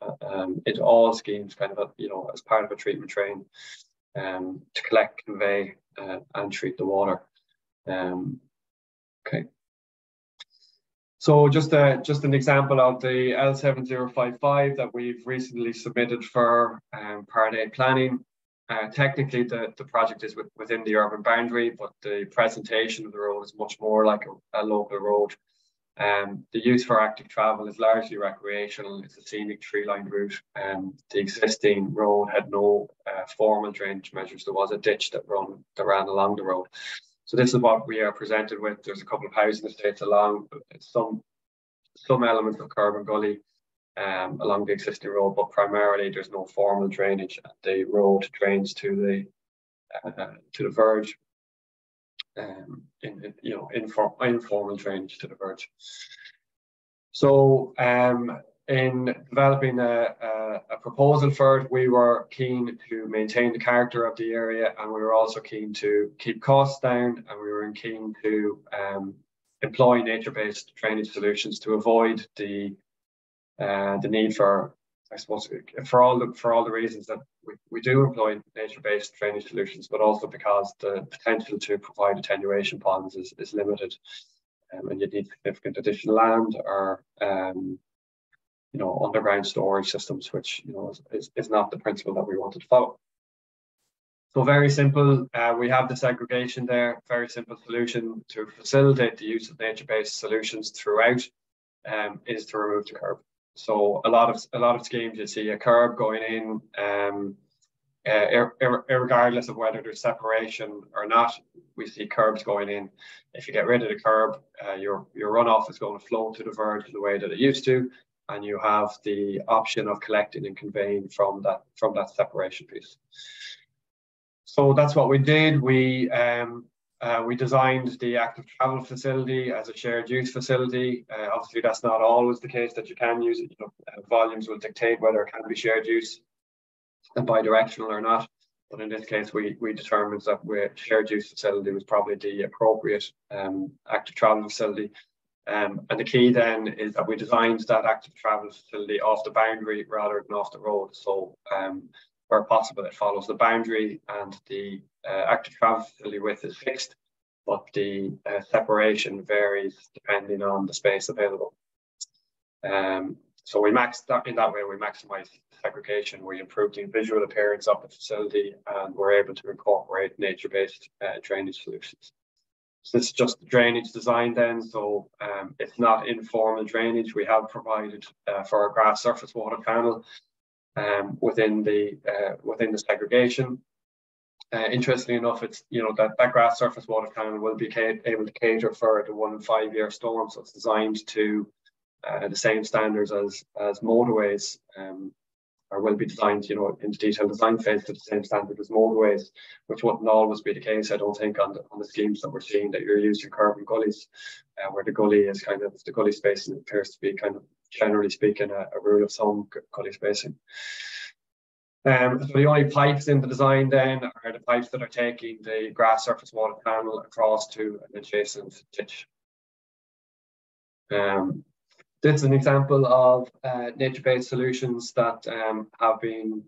into all schemes, kind of as part of a treatment train to collect, convey, and treat the water. Okay. So just an example of the L7055 that we've recently submitted for Part A planning. Technically, the project is within the urban boundary, but the presentation of the road is much more like a local road. The use for active travel is largely recreational. It's a scenic tree-lined route. The existing road had no formal drainage measures. There was a ditch that ran along the road. So this is what we are presented with. There's a couple of housing estates along, some elements of curb and gully along the existing road, but primarily there's no formal drainage. The road drains to the verge. Informal drainage to the verge. So in developing a proposal for it, we were keen to maintain the character of the area, and we were also keen to keep costs down, and we were keen to employ nature-based drainage solutions to avoid the need for, I suppose, for all the reasons that we do employ nature-based drainage solutions, but also because the potential to provide attenuation ponds is limited, and you need significant additional land or underground storage systems, which is not the principle that we wanted to follow. So very simple. We have the segregation there. Very simple solution to facilitate the use of nature-based solutions throughout is to remove the curb. So a lot of schemes you see a curb going in, regardless of whether there's separation or not. We see curbs going in. If you get rid of the curb, your runoff is going to flow to the verge the way that it used to, and you have the option of collecting and conveying from that separation piece. So that's what we did. We designed the active travel facility as a shared use facility. Obviously, that's not always the case that you can use it. Volumes will dictate whether it can be shared use and bidirectional or not. But in this case, we determined that shared use facility was probably the appropriate active travel facility. And the key then is that we designed that active travel facility off the boundary rather than off the road. So where possible, it follows the boundary, and the active travel facility width is fixed, but the separation varies depending on the space available. So in that way, we maximize segregation, we improve the visual appearance of the facility, and we're able to incorporate nature-based drainage solutions. So this is just the drainage design then. So it's not informal drainage. We have provided for a grass surface water channel within the segregation. Interestingly enough, it's that grass surface water channel will be able to cater for the 1 in 5 year storm. So it's designed to the same standards as motorways, or will be designed, in the detailed design phase to the same standard as motorways, which wouldn't always be the case, I don't think, on the schemes that we're seeing that you're using curb and gullies, where the gully is the gully spacing appears to be generally speaking a rule of thumb gully spacing. So the only pipes in the design then are the pipes that are taking the grass surface water channel across to an adjacent ditch. This is an example of nature-based solutions that have been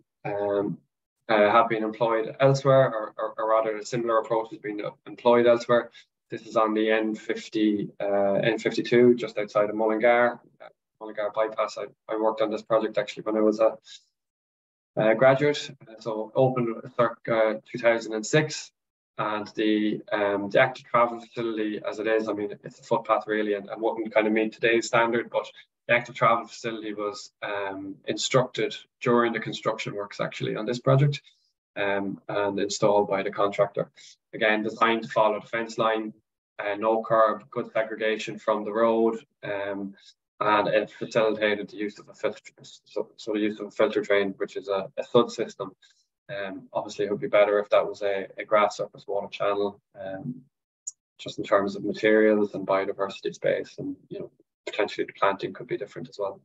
employed elsewhere, or rather a similar approach has been employed elsewhere. This is on the N52, just outside of Mullingar bypass. I worked on this project actually when I was a graduate, so opened circa 2006. And the active travel facility, as it is, I mean, it's a footpath really, and wouldn't meet today's standard. But the active travel facility was instructed during the construction works actually on this project, and installed by the contractor. Again, designed to follow the fence line, no curb, good segregation from the road, and it facilitated the use of a filter. So the use of a filter drain, which is a thud system. Obviously, it would be better if that was a grass surface water channel, just in terms of materials and biodiversity space, and potentially the planting could be different as well.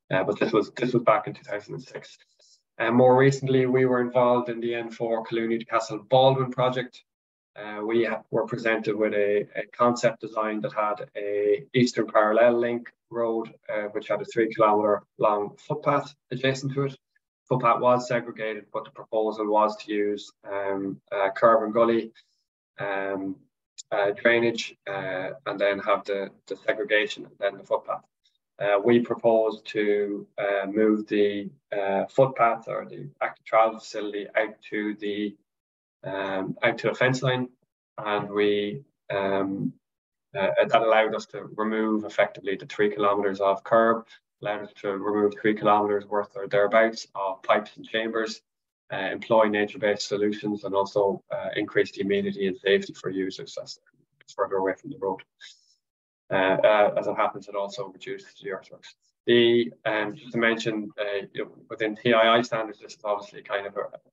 But this was back in 2006. And more recently, we were involved in the N4 Colooney to Castle Baldwin project. We were presented with a concept design that had a Eastern Parallel Link road, which had a 3 kilometre long footpath adjacent to it. Footpath was segregated, but the proposal was to use curb and gully drainage, and then have the segregation and then the footpath. We proposed to move the footpath or the active travel facility out to the fence line, and we that allowed us to remove effectively the 3 kilometres of curb, allowed us to remove 3 kilometres worth or thereabouts of pipes and chambers, employ nature-based solutions, and also increase the amenity and safety for users as further away from the road. As it happens, it also reduces the earthworks. Just to mention, within TII standards, this is obviously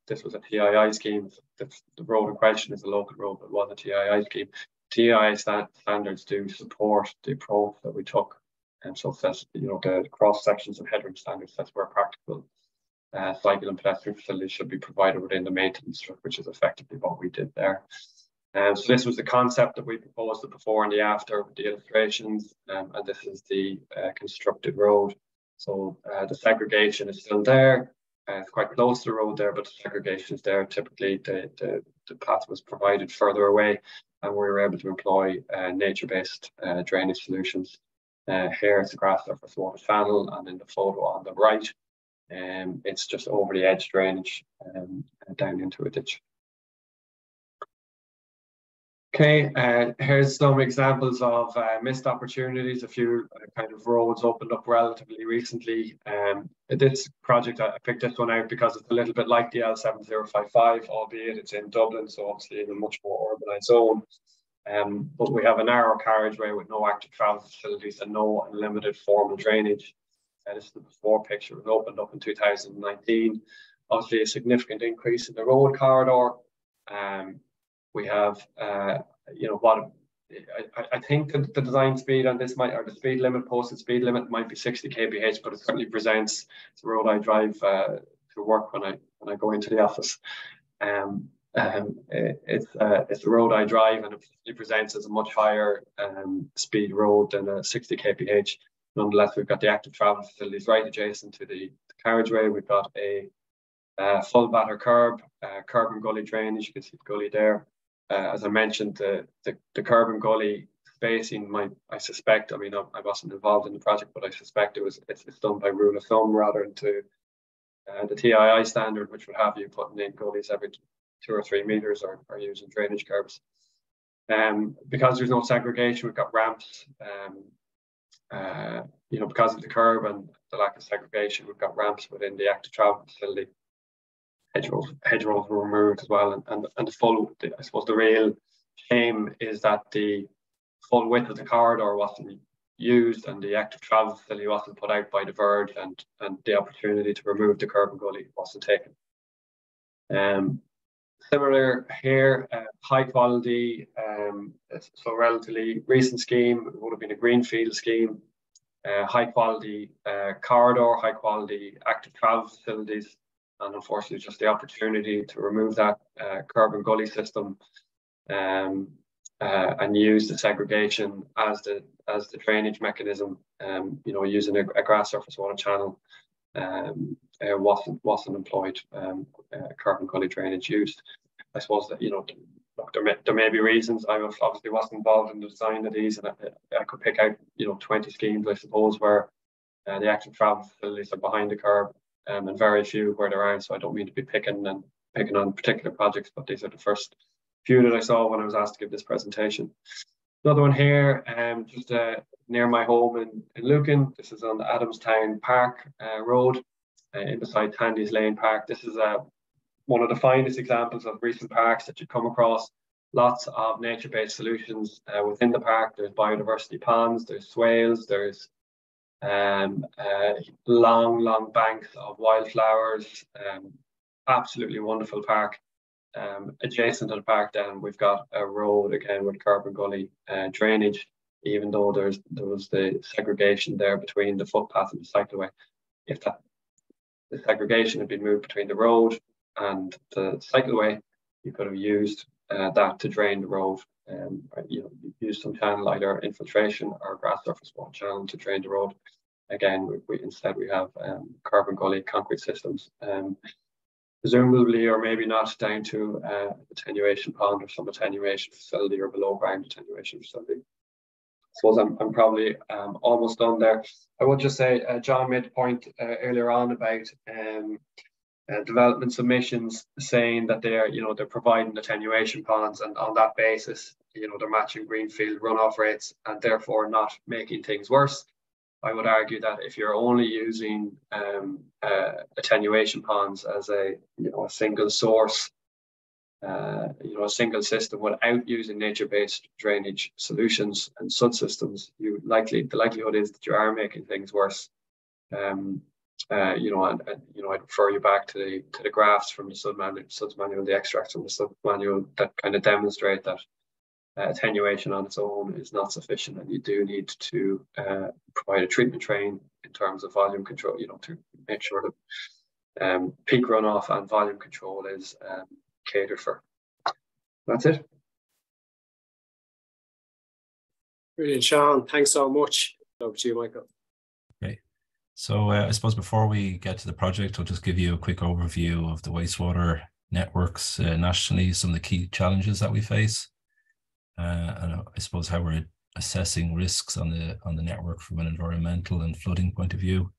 this was a TII scheme. The road in question is a local road, but it was a TII scheme. TII standards do support the approach that we took, and so that's the cross sections and headroom standards. That's where practical cycle and pedestrian facilities should be provided within the maintenance strip, which is effectively what we did there. So this was the concept that we proposed, the before and the after with the illustrations, and this is the constructed road. So the segregation is still there. It's quite close to the road there, but the segregation is there. Typically, the path was provided further away, and we were able to employ nature-based drainage solutions. Here it's a grass surface water channel, and in the photo on the right, it's just over the edge drainage down into a ditch. Okay, here's some examples of missed opportunities. A few kind of roads opened up relatively recently. This project, I picked this one out because it's a little bit like the L7055, albeit it's in Dublin, so obviously in a much more urbanised zone. But we have a narrow carriageway with no active travel facilities and no unlimited formal drainage. This is the before picture. It was opened up in 2019. Obviously, a significant increase in the road corridor. We have, I think the design speed on this or the speed limit, posted speed limit might be 60 kph, but it certainly presents the road I drive to work when I go into the office. It's the road I drive, and it presents as a much higher speed road than a 60 kph. Nonetheless, we've got the active travel facilities right adjacent to the carriageway. We've got a full batter curb and gully drainage. You can see the gully there. As I mentioned, the curb and gully spacing I suspect, I wasn't involved in the project, but I suspect it's done by rule of thumb rather than to the TII standard, which would have you putting in gullies every 2 or 3 meters or using drainage curbs. Because there's no segregation, we've got ramps. Because of the curb and the lack of segregation, we've got ramps within the active travel facility. Hedgerows were removed as well, and I suppose the real shame is that the full width of the corridor wasn't used, and the active travel facility wasn't put out by the verge, and the opportunity to remove the curb and gully wasn't taken. Similar here, high quality, so relatively recent scheme. It would have been a greenfield scheme. High quality corridor, high quality active travel facilities. And unfortunately, just the opportunity to remove that curb and gully system and use the segregation as the drainage mechanism. Using a grass surface water channel wasn't employed. Curb and gully drainage used. I suppose that there may be reasons. I obviously wasn't involved in the design of these, and I could pick out 20 schemes, I suppose, where the active travel facilities are behind the curb. And very few where there aren't. So I don't mean to be picking on particular projects, but these are the first few that I saw when I was asked to give this presentation. Another one here, just near my home in Lucan. This is on the Adamstown Park Road, in beside Tandy's Lane Park. This is one of the finest examples of recent parks that you come across. Lots of nature-based solutions within the park. There's biodiversity ponds, there's swales, there's long banks of wildflowers. Absolutely wonderful park. Adjacent to the park, then we've got a road again with curb and gully drainage. even though there was the segregation there between the footpath and the cycleway. If the segregation had been moved between the road and the cycleway, you could have used that to drain the road. You use some channel, either infiltration or grass surface water channel, to drain the road. Again, instead we have curb and gully concrete systems, presumably, or maybe not, down to attenuation pond or some attenuation facility or below ground attenuation facility. I suppose I'm probably almost done there. I would just say John made the point earlier on about development submissions saying that they're providing attenuation ponds, and on that basis, they're matching greenfield runoff rates and therefore not making things worse. I would argue that if you're only using attenuation ponds as a single source, a single system without using nature-based drainage solutions and subsystems, the likelihood is that you are making things worse. I'd refer you back to the graphs from the SUDS manual, the extracts from the SUDS manual that kind of demonstrate that attenuation on its own is not sufficient, and you do need to provide a treatment train in terms of volume control, to make sure that peak runoff and volume control is catered for. That's it. Brilliant, Seán. Thanks so much. Over to you, Michael. Okay. So I suppose before we get to the project, I'll just give you a quick overview of the wastewater networks nationally, some of the key challenges that we face, and I suppose how we're assessing risks on the network from an environmental and flooding point of view,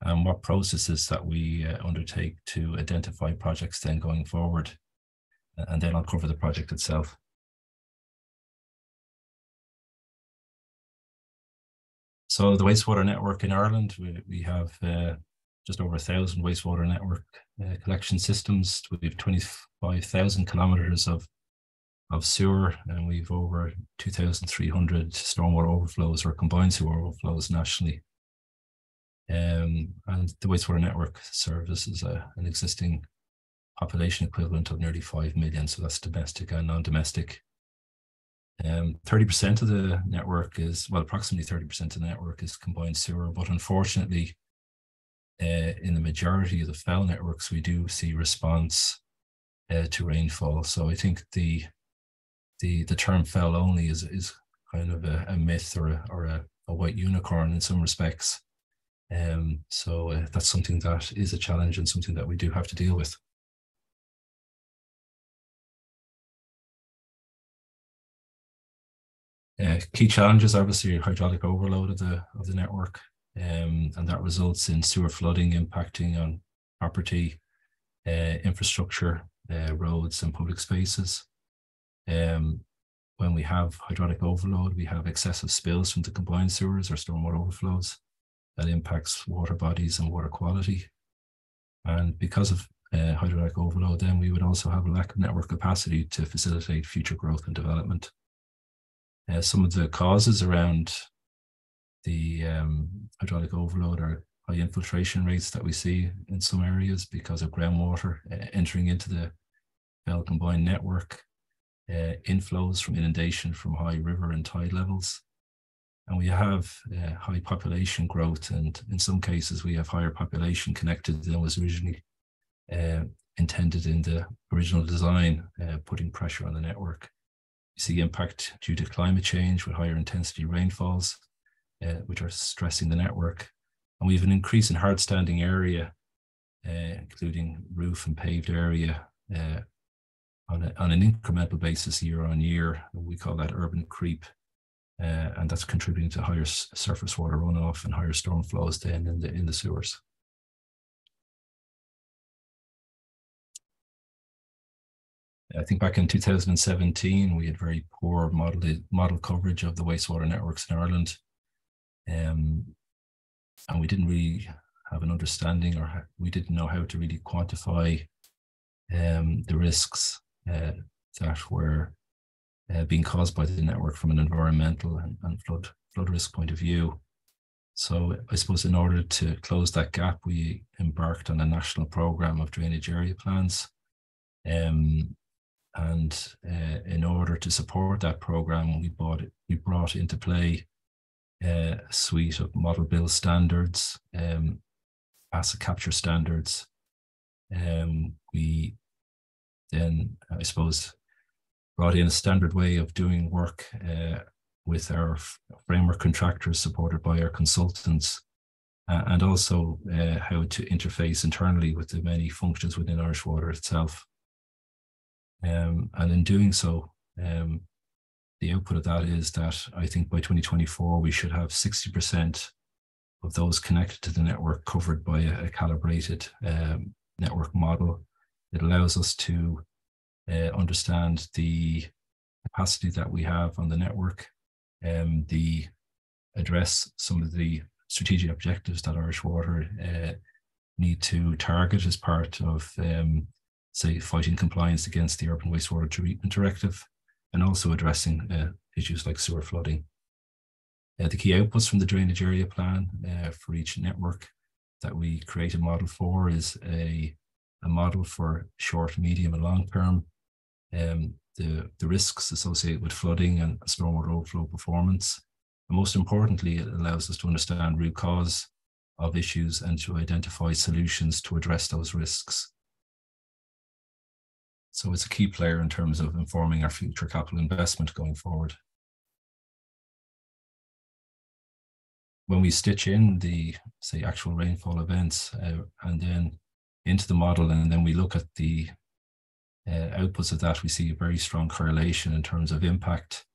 and what processes that we undertake to identify projects then going forward. And then I'll cover the project itself. So the wastewater network in Ireland, we have just over 1,000 wastewater network collection systems. We have 25,000 kilometres of sewer, and we've over 2,300 stormwater overflows or combined sewer overflows nationally. And the wastewater network services an existing population equivalent of nearly 5 million, so that's domestic and non-domestic. 30% of the network is, well, approximately 30% of the network is combined sewer, but unfortunately, in the majority of the FEL networks, we do see response to rainfall. So I think the term FEL only is kind of a myth or a white unicorn in some respects. So that's something that is a challenge and something that we do have to deal with. Key challenges, obviously, hydraulic overload of the network, and that results in sewer flooding impacting on property, infrastructure, roads and public spaces. When we have hydraulic overload, we have excessive spills from the combined sewers or stormwater overflows that impacts water bodies and water quality. And because of hydraulic overload, then we would also have a lack of network capacity to facilitate future growth and development. Some of the causes around the hydraulic overload are high infiltration rates that we see in some areas because of groundwater entering into the FEL combined network, inflows from inundation from high river and tide levels. And we have high population growth, and in some cases we have higher population connected than was originally intended in the original design, putting pressure on the network. You see impact due to climate change with higher intensity rainfalls, which are stressing the network. And we have an increase in hard standing area, including roof and paved area, on an incremental basis year on year. We call that urban creep. And that's contributing to higher surface water runoff and higher storm flows then in the sewers. I think back in 2017, we had very poor model coverage of the wastewater networks in Ireland. And we didn't really have an understanding, or we didn't know how to really quantify the risks that were being caused by the network from an environmental and flood risk point of view. So I suppose in order to close that gap, we embarked on a national program of drainage area plans. And in order to support that program, we brought into play a suite of model bill standards, asset capture standards. We then, I suppose, brought in a standard way of doing work with our framework contractors supported by our consultants, and also how to interface internally with the many functions within Irish Water itself. And in doing so, the output of that is that I think by 2024, we should have 60% of those connected to the network covered by a calibrated network model. It allows us to understand the capacity that we have on the network, address some of the strategic objectives that Irish Water need to target as part of, say, fighting compliance against the Urban Wastewater Treatment Directive, and also addressing issues like sewer flooding. The key outputs from the drainage area plan for each network that we create a model for is a model for short, medium, and long term. The risks associated with flooding and stormwater overflow performance. And most importantly, it allows us to understand root cause of issues and to identify solutions to address those risks. So it's a key player in terms of informing our future capital investment going forward. When we stitch in the, say, actual rainfall events and then into the model, and then we look at the outputs of that, we see a very strong correlation in terms of impact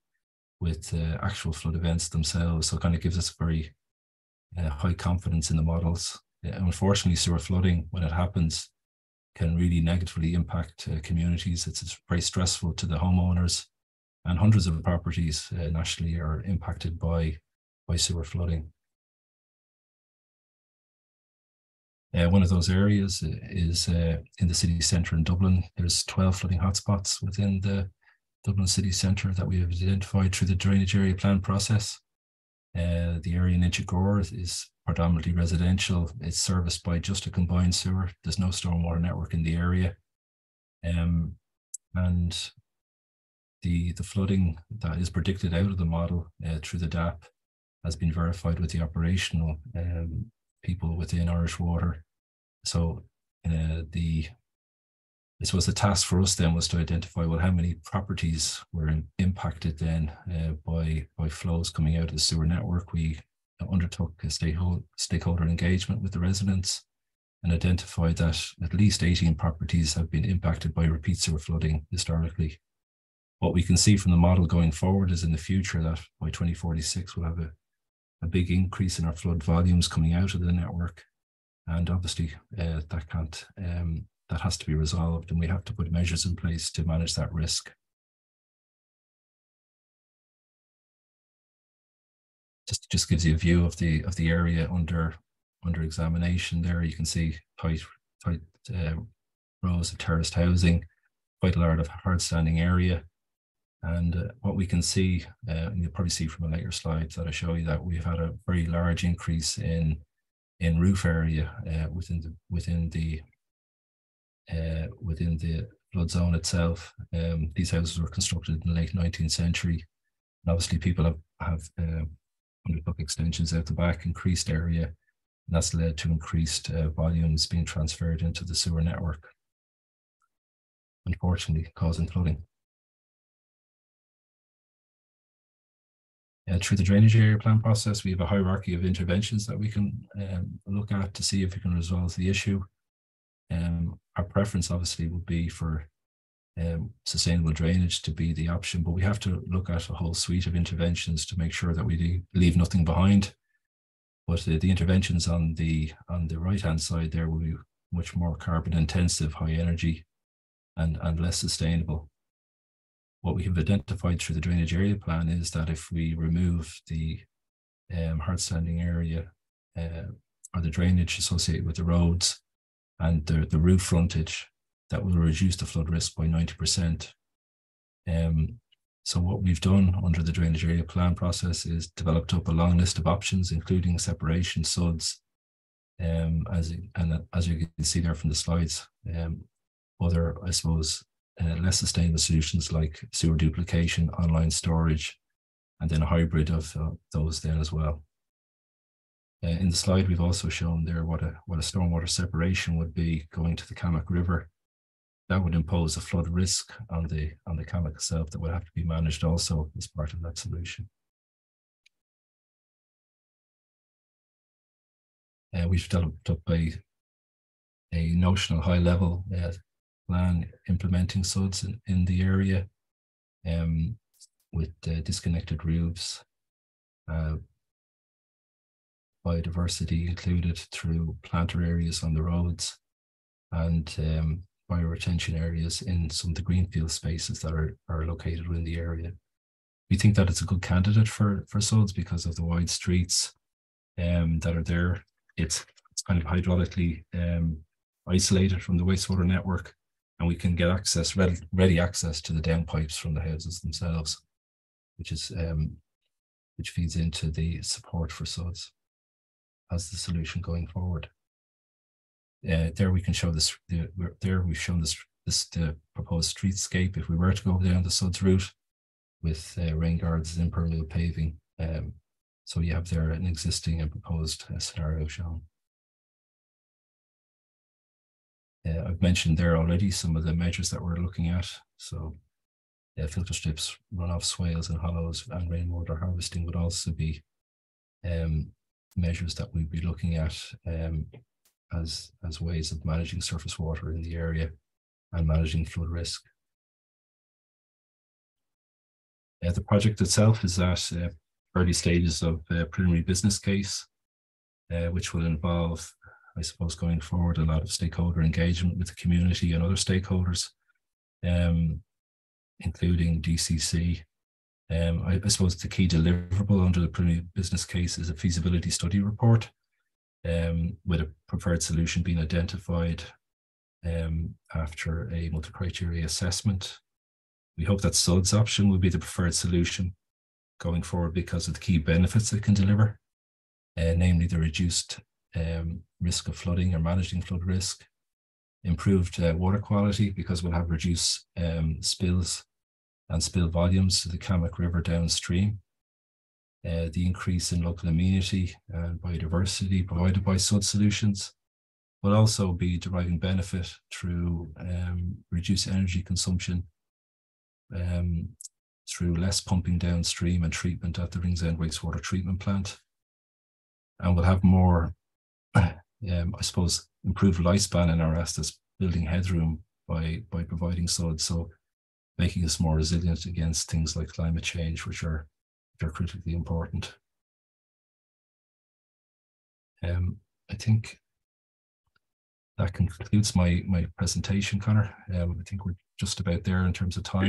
with actual flood events themselves. So it kind of gives us very high confidence in the models. Unfortunately, sewer flooding, when it happens, can really negatively impact communities. It's very stressful to the homeowners, and hundreds of properties nationally are impacted by sewer flooding. One of those areas is in the city centre in Dublin. There's 12 flooding hotspots within the Dublin city centre that we have identified through the drainage area plan process. The area in Igoe is predominantly residential. It's serviced by just a combined sewer. There's no stormwater network in the area. And the flooding that is predicted out of the model through the DAP has been verified with the operational people within Irish Water. So I suppose the task for us then was to identify, well, how many properties were impacted then by flows coming out of the sewer network. We undertook a stakeholder engagement with the residents and identified that at least 18 properties have been impacted by repeat sewer flooding historically. What we can see from the model going forward is in the future that by 2046 we'll have a big increase in our flood volumes coming out of the network, and obviously that has to be resolved, and we have to put measures in place to manage that risk. Just gives you a view of the area under examination. There you can see tight rows of terraced housing, quite a lot of hard standing area. And what we can see, and you'll probably see from a later slide that I show you, that we've had a very large increase in roof area within the flood zone itself. These houses were constructed in the late 19th century. And obviously people have undertook extensions out the back, increased area, and that's led to increased volumes being transferred into the sewer network, unfortunately causing flooding. Through the drainage area plan process, we have a hierarchy of interventions that we can look at to see if we can resolve the issue. Our preference obviously would be for sustainable drainage to be the option, but we have to look at a whole suite of interventions to make sure that we leave nothing behind. But the interventions on the right hand side there will be much more carbon intensive, high energy, and less sustainable. What we have identified through the drainage area plan is that if we remove the hard standing area or the drainage associated with the roads and the roof frontage, that will reduce the flood risk by 90%. So what we've done under the drainage area plan process is developed up a long list of options, including separation SUDs, as you can see there from the slides. Other, I suppose, less sustainable solutions like sewer duplication, online storage, and then a hybrid of those then as well. In the slide, we've also shown there what a stormwater separation would be going to the Cammack River. That would impose a flood risk on the Cammack itself that would have to be managed also as part of that solution. We've developed up a notional high-level plan implementing SUDs in the area with disconnected roofs, biodiversity included through planter areas on the roads, and bioretention areas in some of the greenfield spaces that are located within the area. We think that it's a good candidate for SUDs because of the wide streets that are there. It's kind of hydraulically isolated from the wastewater network, and we can get access, ready access to the downpipes from the houses themselves, which feeds into the support for SUDs as the solution going forward. There we can show this. There we've shown the proposed streetscape if we were to go down the SUDs route with rain guards and impermeable paving. So you have there an existing and proposed scenario shown. I've mentioned there already some of the measures that we're looking at. So filter strips, runoff swales and hollows, and rainwater harvesting would also be measures that we'd be looking at as ways of managing surface water in the area and managing flood risk. The project itself is at early stages of preliminary business case, which will involve, I suppose, going forward, a lot of stakeholder engagement with the community and other stakeholders, including DCC. I suppose the key deliverable under the preliminary business case is a feasibility study report, with a preferred solution being identified after a multi-criteria assessment. We hope that SUDS option will be the preferred solution going forward because of the key benefits it can deliver, namely the reduced risk of flooding or managing flood risk, improved water quality because we'll have reduced spills and spill volumes to the Cammack River downstream, the increase in local amenity and biodiversity provided by SUD solutions will also be deriving benefit through reduced energy consumption, through less pumping downstream and treatment at the Ringsend wastewater treatment plant. And we'll have more, I suppose, improved lifespan in our assets, building headroom by providing SUD, so making us more resilient against things like climate change, which are critically important. I think that concludes my presentation, Conor. I think we're just about there in terms of time.